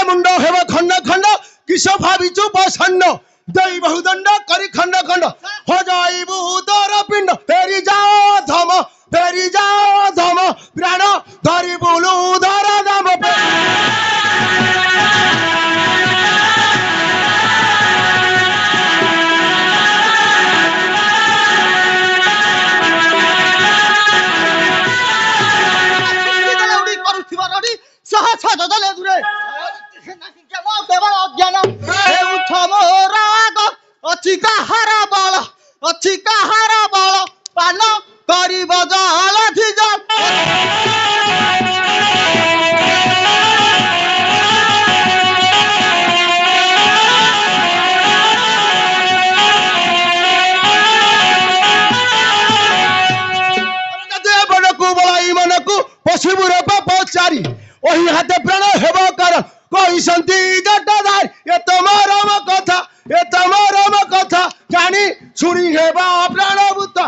मुंड हेब खंड खंड किस भाविचु बसन्न दई बहुदंड करी खंड खंड हो जाइबु उदर पिंड फेरी जाओ धम प्राण धरी बोलू उदर दम सहसा ददले दुरे केवल अज्ञान हेउछ मोर आग अछि काहारा बल पान करिब जल धिजल पशुपुर पचारि ओही हाथे प्राण हेब कारण कही जटाधार ए तमरम कथा जानी छुरी हेबा प्राणभूत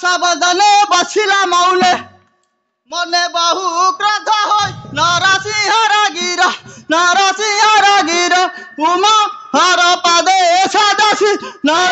सावधाने बसिला मौले मने बहु क्रोध होय नरसिंह गिर उमा हर पदे सदासी नर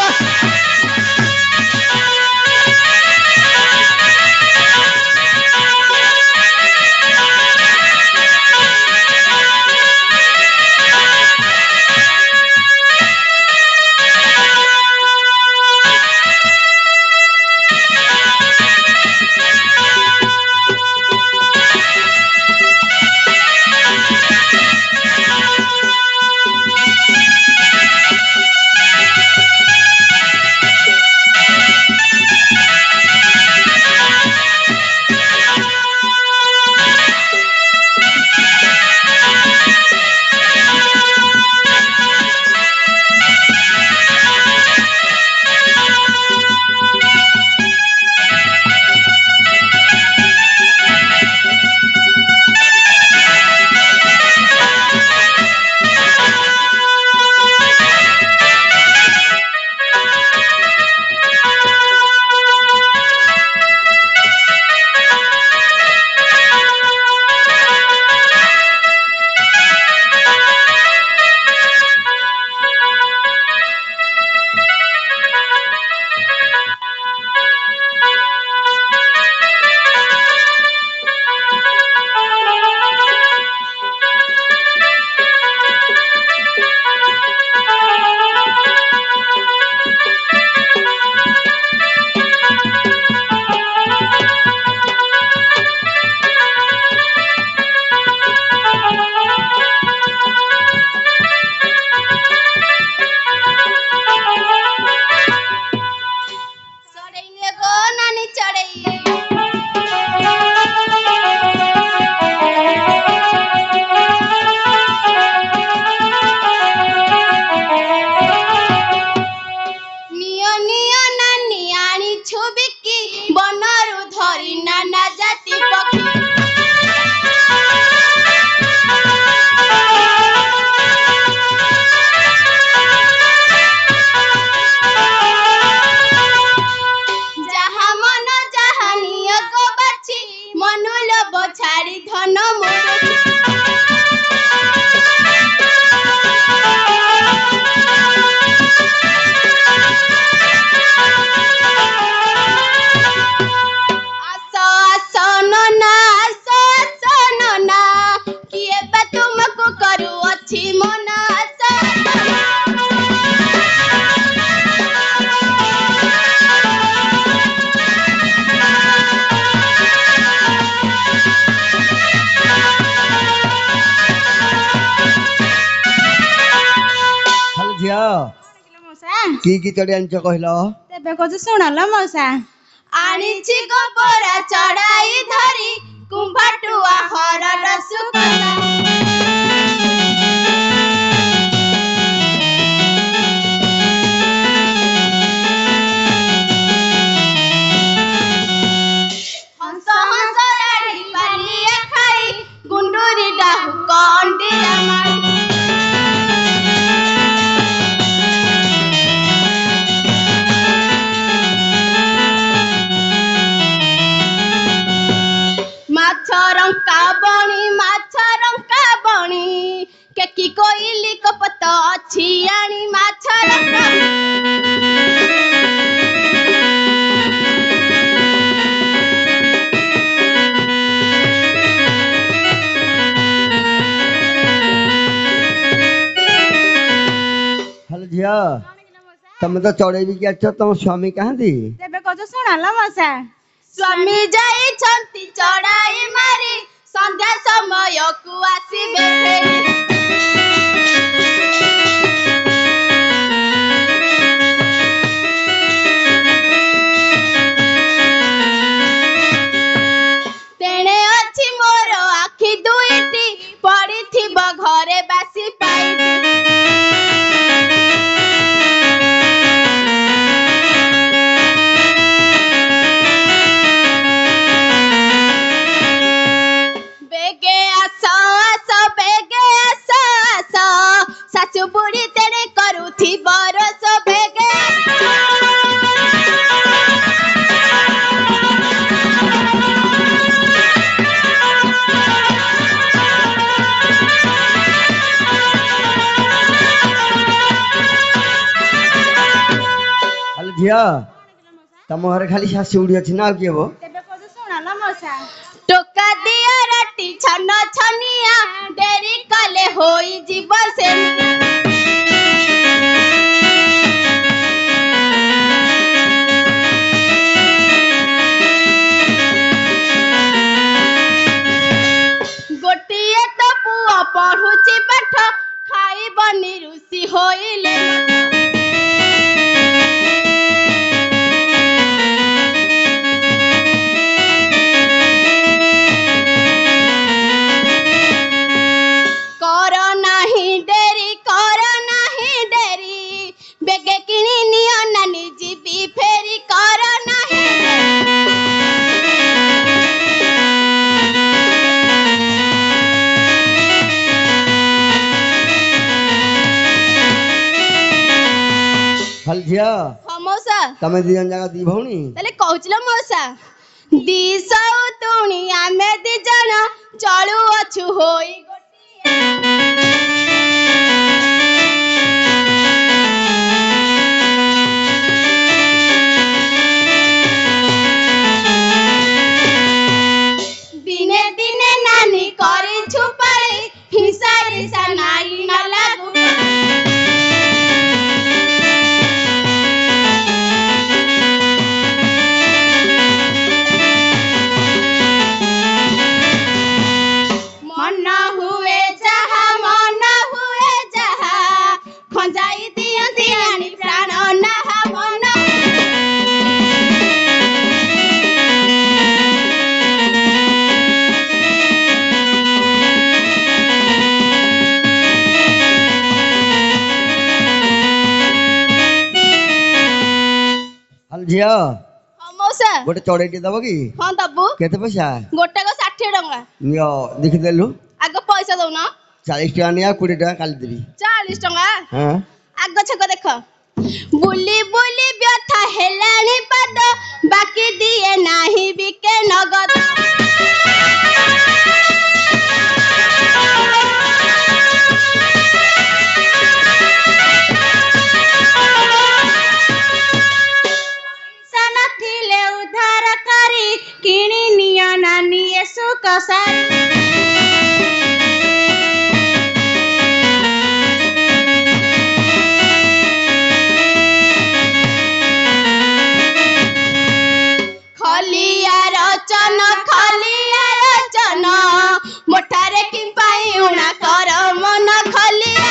की चढ़ी आंच कहल तेबे कछु सुनल मौसा आनिछि गोबरा चढ़ाई धरी कुंभाटुआ हरर सुकला हंस हंस राड़ी पालिया खाई गुंडूरी डाहु कंडीरा मारी माछरंका बणी केकी कोइली कपत अछि आनी माछरंका हेलो झिया तुम तो चढ़ेबी कि अच्छा तुम स्वामी कहाँ दी तेबे कछु सुनाला मौसा स्वामी जाई छंती चढ़ाई मारी संध्या समय को आसीबे फेरी तेणे अछि मोर आखि दुईटी पड़िथिब घरे बासी पाई बेगे आस आस बेगे ଝିଅ ତମ ଘରେ ଖାଲି ଶାଶୁ ବୁଢୀ ଅଛି ନା ଆଉ କିଏ ବୋ? ଟୋକା ଦିଅ ରାତି ଛନ ଛନିଆ ଡେରି କଲେ ହୋଇଯିବ ସେନିଆ। ଗୋଟିଏ ତ ପୁଅ ପଢୁଛି ପାଠ ଖାଇବନି ରୁଷି ହୋଇଲେ। କର ନାହିଁ ଡେରି ବେଗେ କିଣି ନିଅ ନାନୀ ଯିବି ଫେରି କର ନାହିଁ ଖାଲି ଝିଅ ହଁ ମଉସା। ତମେ ଦି ଜଣ ଯାକ ଦି ଭଉଣୀ? ତାହେଲେ କହୁଚିଲ ମଉସା ଦି ସଉତୁଣୀ ଆମେ ଦି ଜଣ ଚଳୁଅଛୁ ହୋଇ ଦିନେ ଦିନେ ନାନୀ କରିଛୁ ପାଳି ହିସାରି ସାନାଇ ନ ଲାଗୁ। ମନ ହୁଏ ଯାହା ଖଞ୍ଜାଇ ଦିଅନ୍ତି ଆଣି ପ୍ରାଣ ନାହା ମନ। ଖାଲି ଝିଅ ହଁ ମଉସା। ଗୋଟେ ଚଢେଇଟେ ଦବ କି? ହଁ ଦବୁ। କେତେ ପଇସା? ଗୋଟାକ 60 ଟଙ୍କା। ନିଅ ଦେଖିଦେଲୁ। ଆଗ ପଇସା ଦଉନ। 40 ଟଙ୍କା ନିଅ 20 ଟଙ୍କା କାଲି ଦେବି। 40 ଟଙ୍କା? ହଁ ଆଗ ଛକ ଦେଖ। ବୁଲି ବୁଲି ବ୍ୟଥା ହେଲାଣି ପାଦ ବାକି ଦିଏ ନାହିଁ ବିକେ ନଗଦ। ପଇସା ନଥିଲେ ଉଧାର କରି କିଣି ନିଅ ନାନୀ ଏ ସୁକ ସାରି। ଖଲିଆ ରଚନ ମୋଠାରେ କିମ୍ପାଇଁ ଉଣା କର ମନ ଖଲିଆ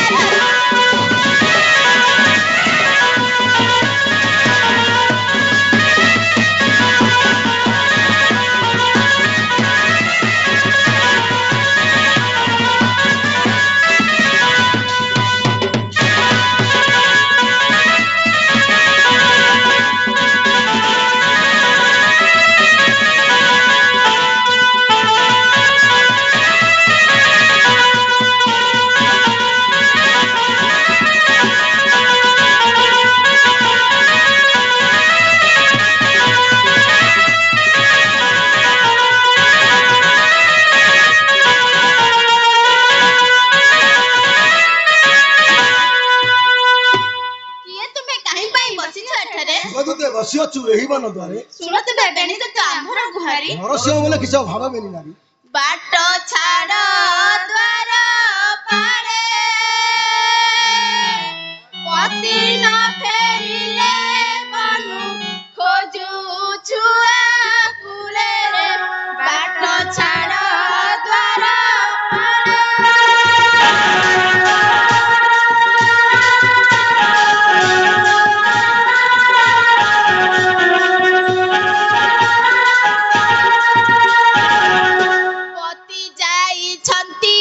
ବସିଅଛୁ ଏହି ବନ ଦ୍ୱାରେ ଶୁଣନ୍ତୁ ବେବେଣୀ ତ ଆମ୍ଭର ଗୁହାରି ନରସିଂହ ବୋଲେ କିଛି ଭାବ ବେନି ନାରୀ ବାଟ ଛାଡ଼ ଦ୍ୱାର ପାରେ ପତି ନ ଫେରିଲେ ବନୁ ଖୋଜୁଛୁ ଆକୁଳରେ ବାଟ ଛାଡ଼ ଦ୍ୱାର ପତି ଯାଇଛନ୍ତି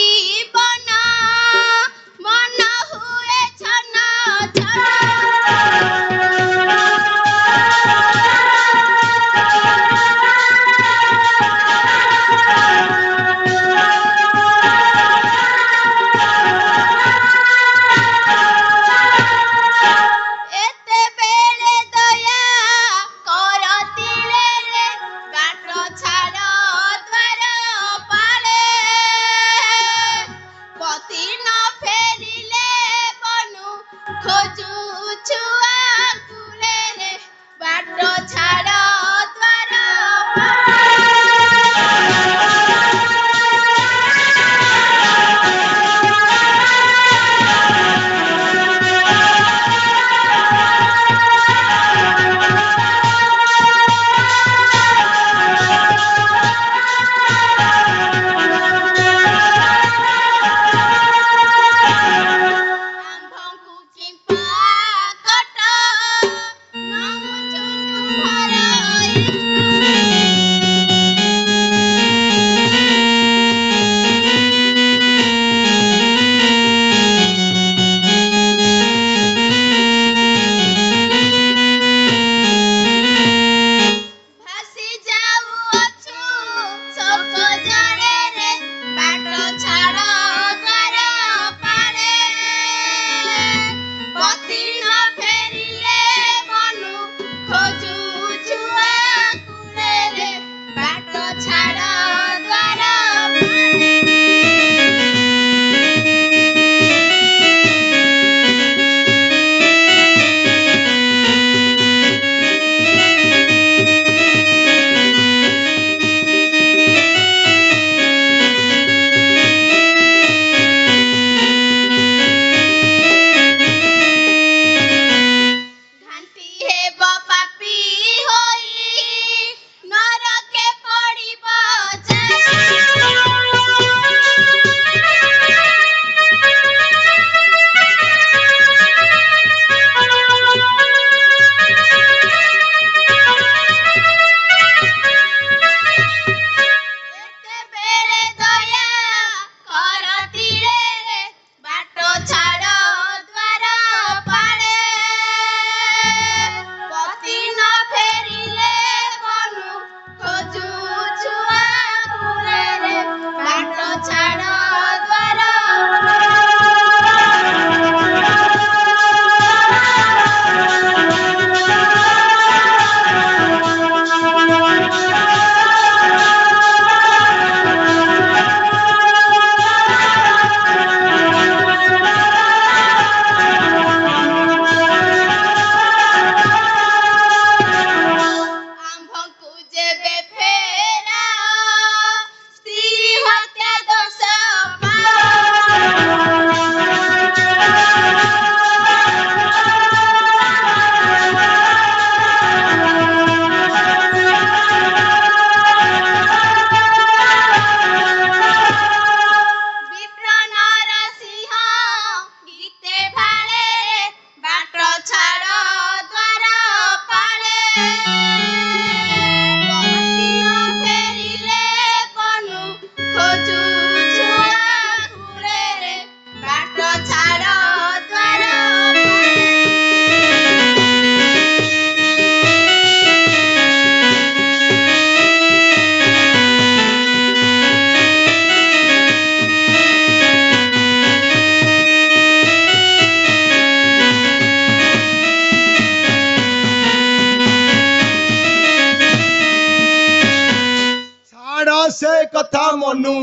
ମନୁ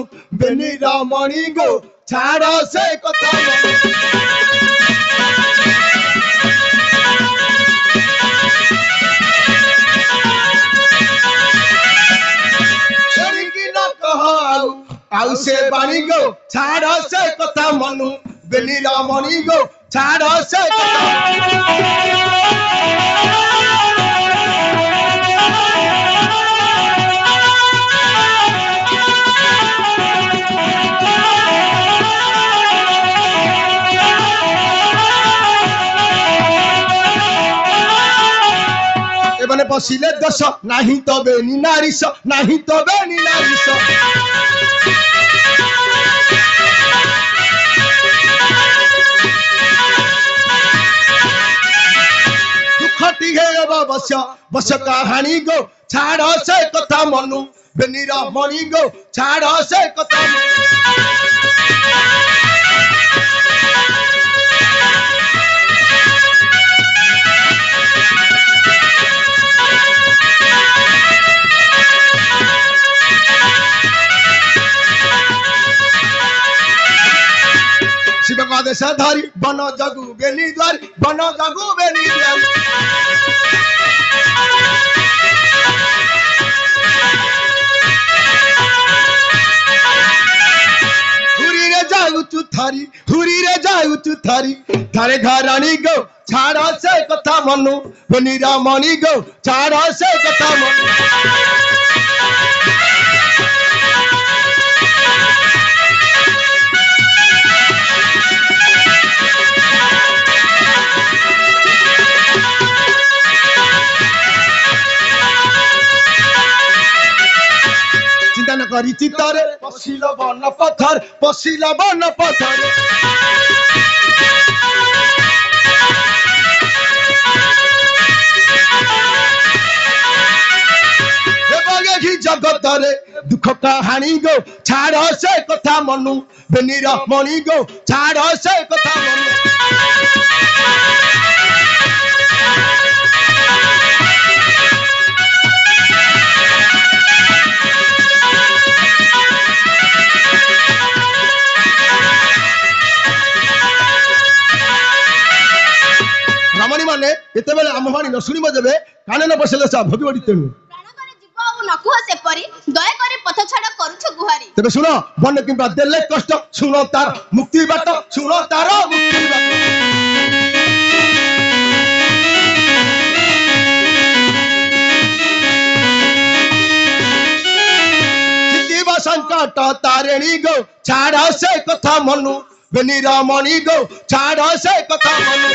ବେନିର ମଣି ଗୋ ଛାଡ଼ ସେ କଥା ଏଣିକି ନ କହ ଆଉ ସେ ବାଣୀ ଗୋ ଛାଡ଼ ସେ କଥା ମନୁ ବେନିର ମଣି ଗୋ ଛାଡ଼ ସେ କଥା এবারে বসিলে দোষ নাহি তবে নিনারিস নাহি তবে নিনারিস দুঃখটি হেব বস বস কাহানি গো ছাড় সে কথা মনু বেনির মণি গো ছাড় সে কথা শিব কাদেশ ধারি বন জগু বেনি দ্বারি বন জগু বেনি দ্বারি হুরিরে যাউচু থারি হুরিরে যাউচু থারি থারে ঘরানি গো ছাড় সে কথা মনু বেনির মণি গো ছাড় সে কথা মনু চিন্তা না করি চিত্তরে পশিল বন পথর পশিল বন পথর জগতরে দুঃখ কাহানি গো ছাড় সে কথা মনু বেনির মণি গো ছাড় সে কথা মনু ରମଣୀ ମାନେ ଯେତେବେଳେ ଆମ ବାଣୀ ନ ଶୁଣିବ ଯେବେ କାନେ ନ ବସିଲେ ସା ଭୋଗିବଟି ତେଣୁ ତେବେ ଶୁଣ ବନ୍ୟ କିମ୍ବା ଦେଲେ କଷ୍ଟ ଶୁଣ ତାର ମୁକ୍ତି ବାଟ ଶୁଣ ତାର ମୁକ୍ତି ବାଟ ଜିତିବ ସଂକଟ ତାରିଣୀ ଗো ଛାଡ଼ ସେ କଥା ମନୁ ବେନିର ମଣି ଗো ଛାଡ଼ ସେ କଥା ମନୁ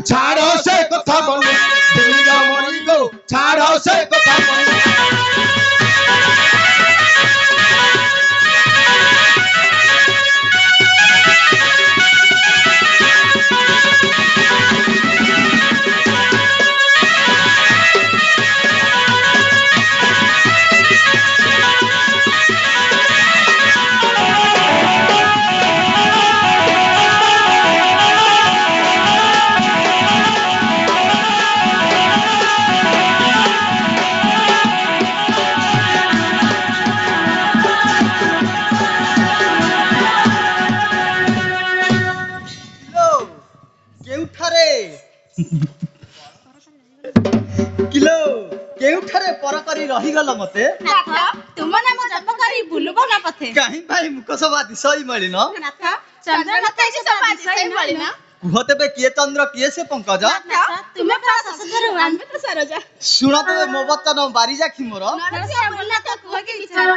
ছাড় সে কথা মনু বেনির মণি গো ছাড় সে কথা মনু किलो केउठारे पर करी रही गल मते नाथ तुम नाम जप करी बुलबो ना पथे काहे भाई मुख सभा दिसई मळिन नाथ चंद्र नाथ से सभा दिसई मळिन कुहते बे किए चंद्र किए से पंकज नाथ तुमे प्रा ससधर आनबे तो सरोजा सुना तो मो बचन बारी जाखी मोर नरसिंह बोलना तो कुह के विचार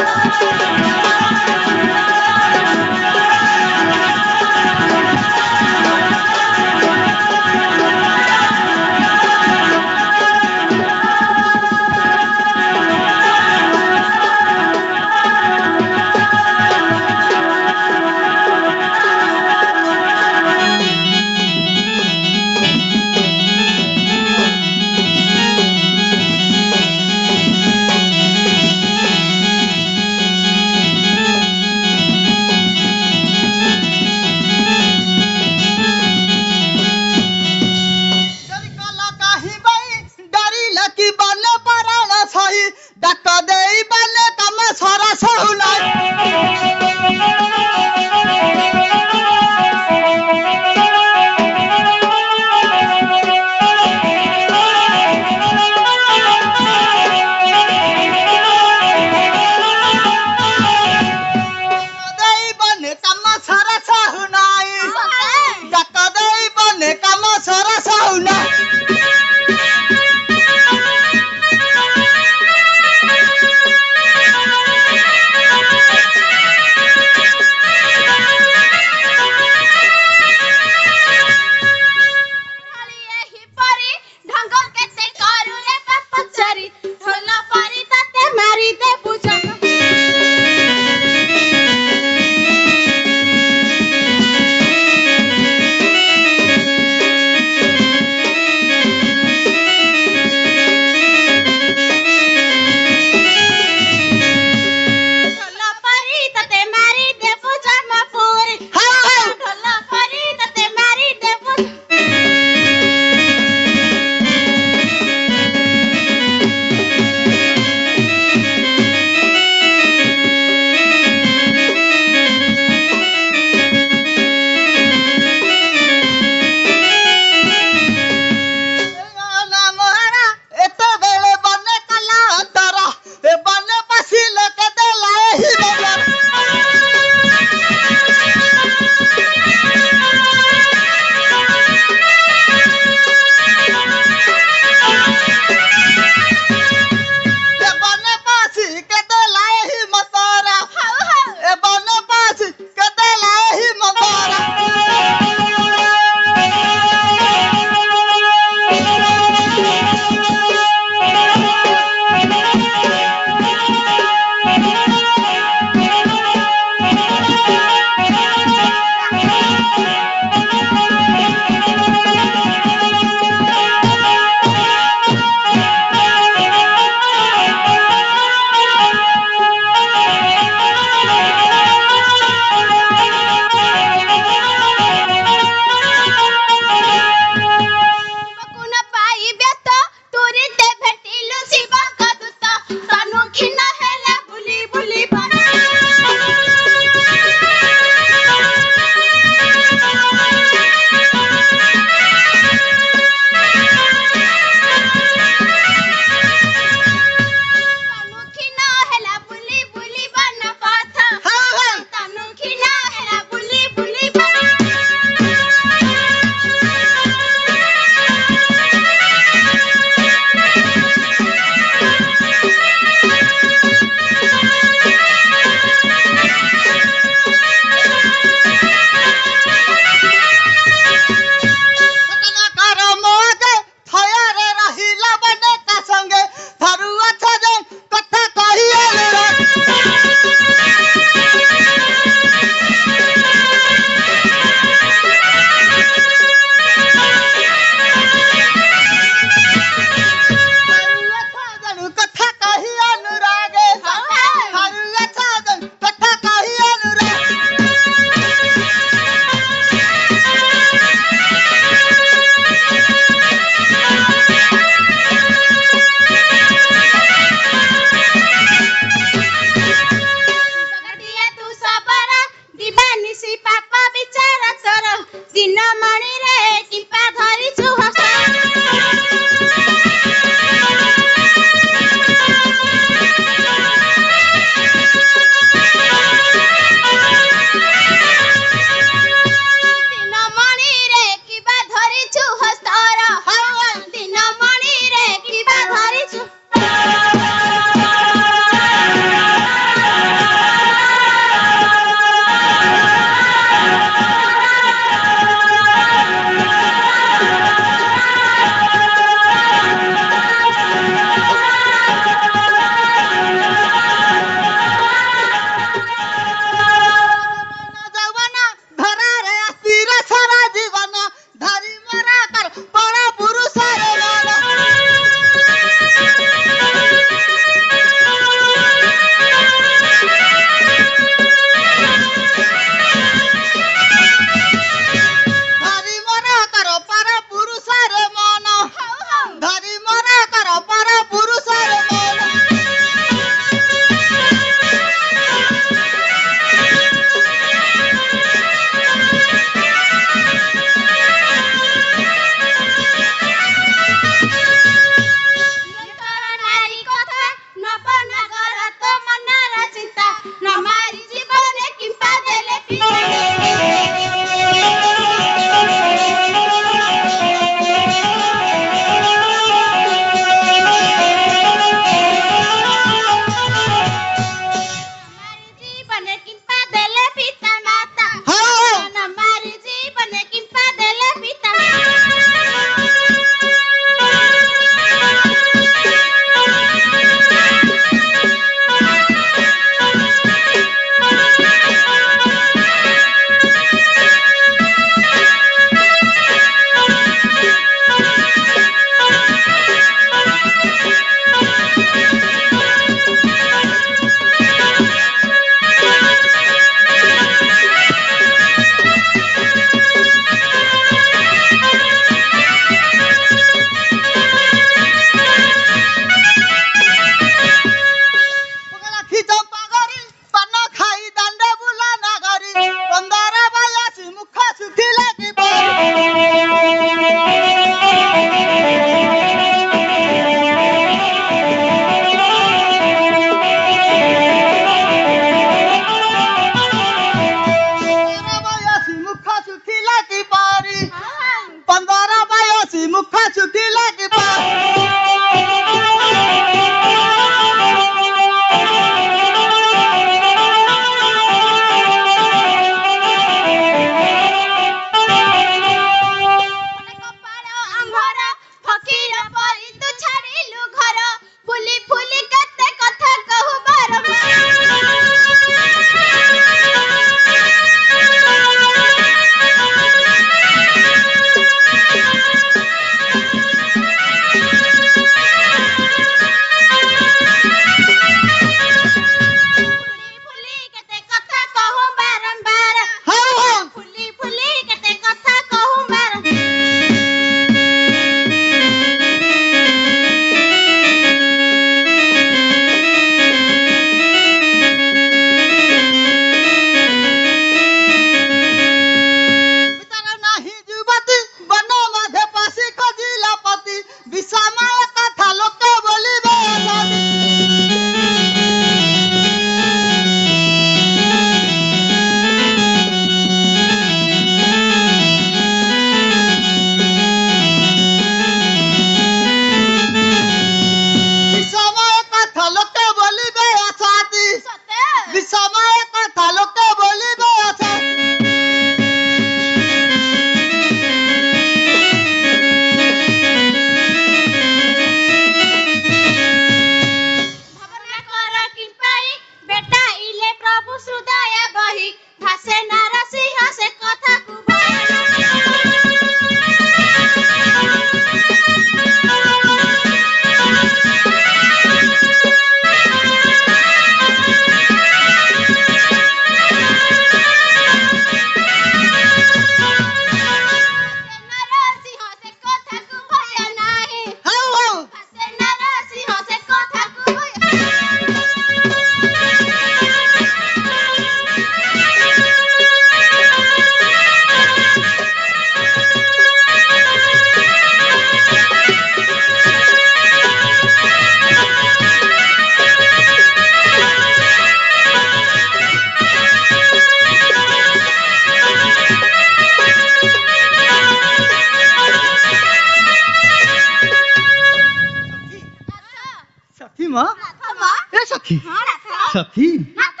ସଖୀ ହଁ ନାଥ ସଖୀ ନାଥ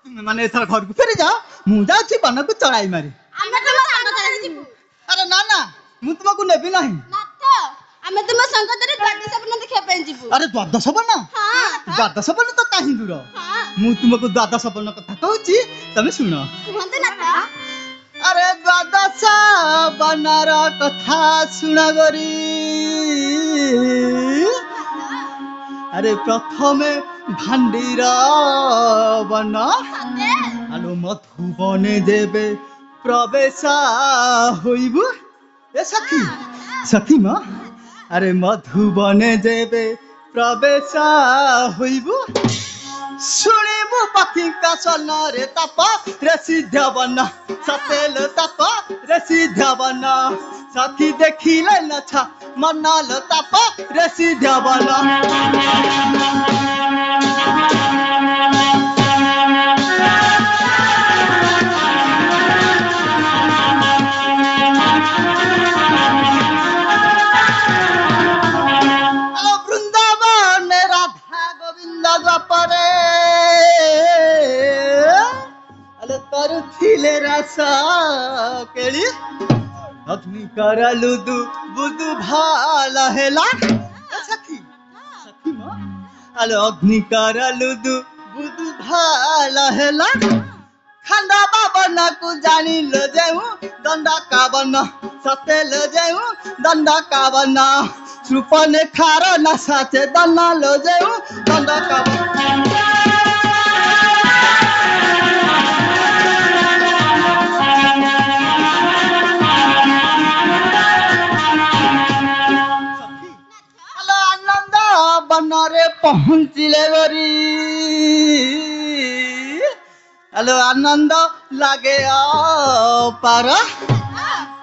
ତୁମେ ମାନେ ଏଥର ଘରକୁ ଫେରି ଯାଅ ମୁଁ ଯାଉଛି ବନକୁ ଚড়াই ମାରି ଆମେ ତୁମ ସଙ୍ଗତରେ ଯିବୁ ଆରେ ନା ନା ମୁଁ ତୁମକୁ ନେବି ନାହିଁ ନାଥ ଆମେ ତୁମ ସଙ୍ଗତରେ ଦ୍ୱାଦଶ ବର୍ଣ୍ଣ ଦେଖିବା ପାଇଁ ଯିବୁ ଆରେ ଦ୍ୱାଦଶ ବର୍ଣ୍ଣ ହଁ ଦ୍ୱାଦଶ ବର୍ଣ୍ଣ ତ କାହିଁ ଦୂର ହଁ ମୁଁ ତୁମକୁ ଦ୍ୱାଦଶ ବର୍ଣ୍ଣ କଥା କହୁଛି ତମେ ଶୁଣ କୁହନ୍ତୁ ନାଥ ଆରେ ଦ୍ୱାଦଶ ବର୍ଣ୍ଣର କଥା ଶୁଣ ଗରି আরে প্রথমে ভান্ডির বন সতে আলো মধুবনে দেবে প্রবেশ হইব এ সখী সখী মা আরে মধুবনে দেবে প্রবেশ হইব শুনিবু পক্ষীকা স্বর্ণরে তাপ রে সিদ্ধ বন সতেল তাপ রে সিদ্ধ বন সখী দেখিলে নছা মনাল তাপ রে সিদ্ধ বন বৃন্দাবন রাধা গোবিন্দ দ্বাপরে আলো তরুথিলে রস কেলি অগ্নি করলু দু বুদু ভাল হেলা সখী সখী মা আলো অগ্নি করলু দু বুদু ভাল হেলা খান্ডা বাবনকু জানিল যেউ দণ্ডা কাবন সতেল যেউ দণ্ডা কাবন সুপনে খার না সাথে দনাল যেউ দণ্ডা কাবন আনন্দ বনরে পৌঁছিলে গরি আলো আনন্দ লাগে পার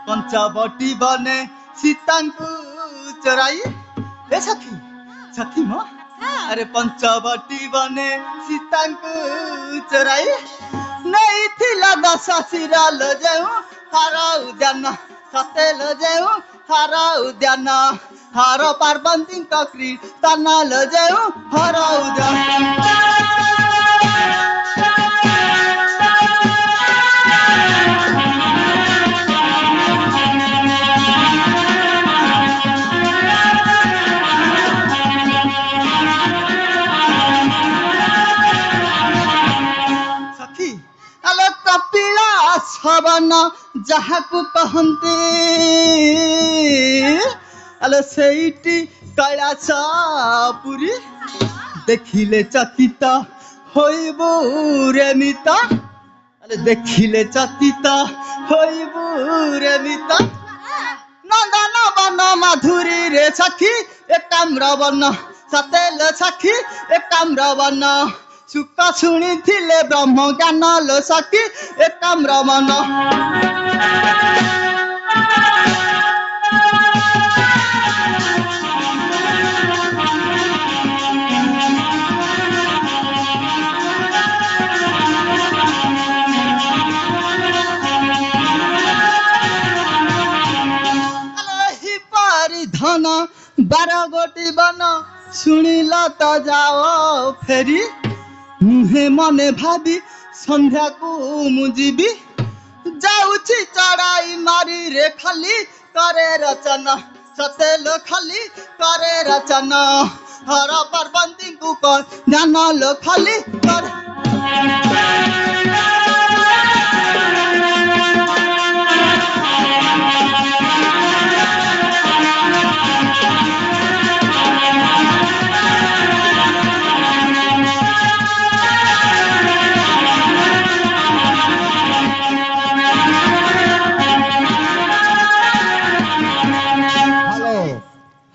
পঞ্চবটি বনে সীতাঙ্কু চড়াই এ সখী সখী মো আরে পঞ্চবটি বনে সীতাঙ্কু চড়াই নেইথিলা দশ শিরাল যেউ হার উদ্যান সতেল যেউ হার উদ্যান হার পার্বতীଙ୍କ কীর্ତ୍ତনাল যেউ হার উদ্যান সখী আলো কপিলা শবন যাহাকু কহନ୍ତି আলো সেইটি কৈলাস পুরী দেখিলে চকিত হইব রেমিত আলে দেখিলে চকিত হইব রেমিত নন্দন বন মাধুরী রে সখী একাম্র বন সতেল সখী একাম্র বন সুখ শুনিলে ব্রহ্ম জ্ঞান লো সখী একাম্র বন ধন বার গোটি বন শুনিল তো যাও ফেরি মুহে মনে ভাবি সন্ধ্যাকু মু ଯିବି যাউছি চড়াই মারি রে খালি করে রচনা সতেল খালি করে রচনা হর পার্বতীଙ୍କୁ জানল খালি করে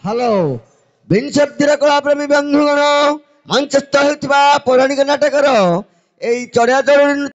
ହ୍ୟାଲୋ ବିଂଶତିର କଳାପ୍ରେମୀ ବନ୍ଧୁଗଣ ମଞ୍ଚସ୍ଥ ହେଉଥିବା ପୌରାଣିକ ନାଟକର ଏଇ ଚଢ଼ିଆ ଚଢ଼ୁଣୀ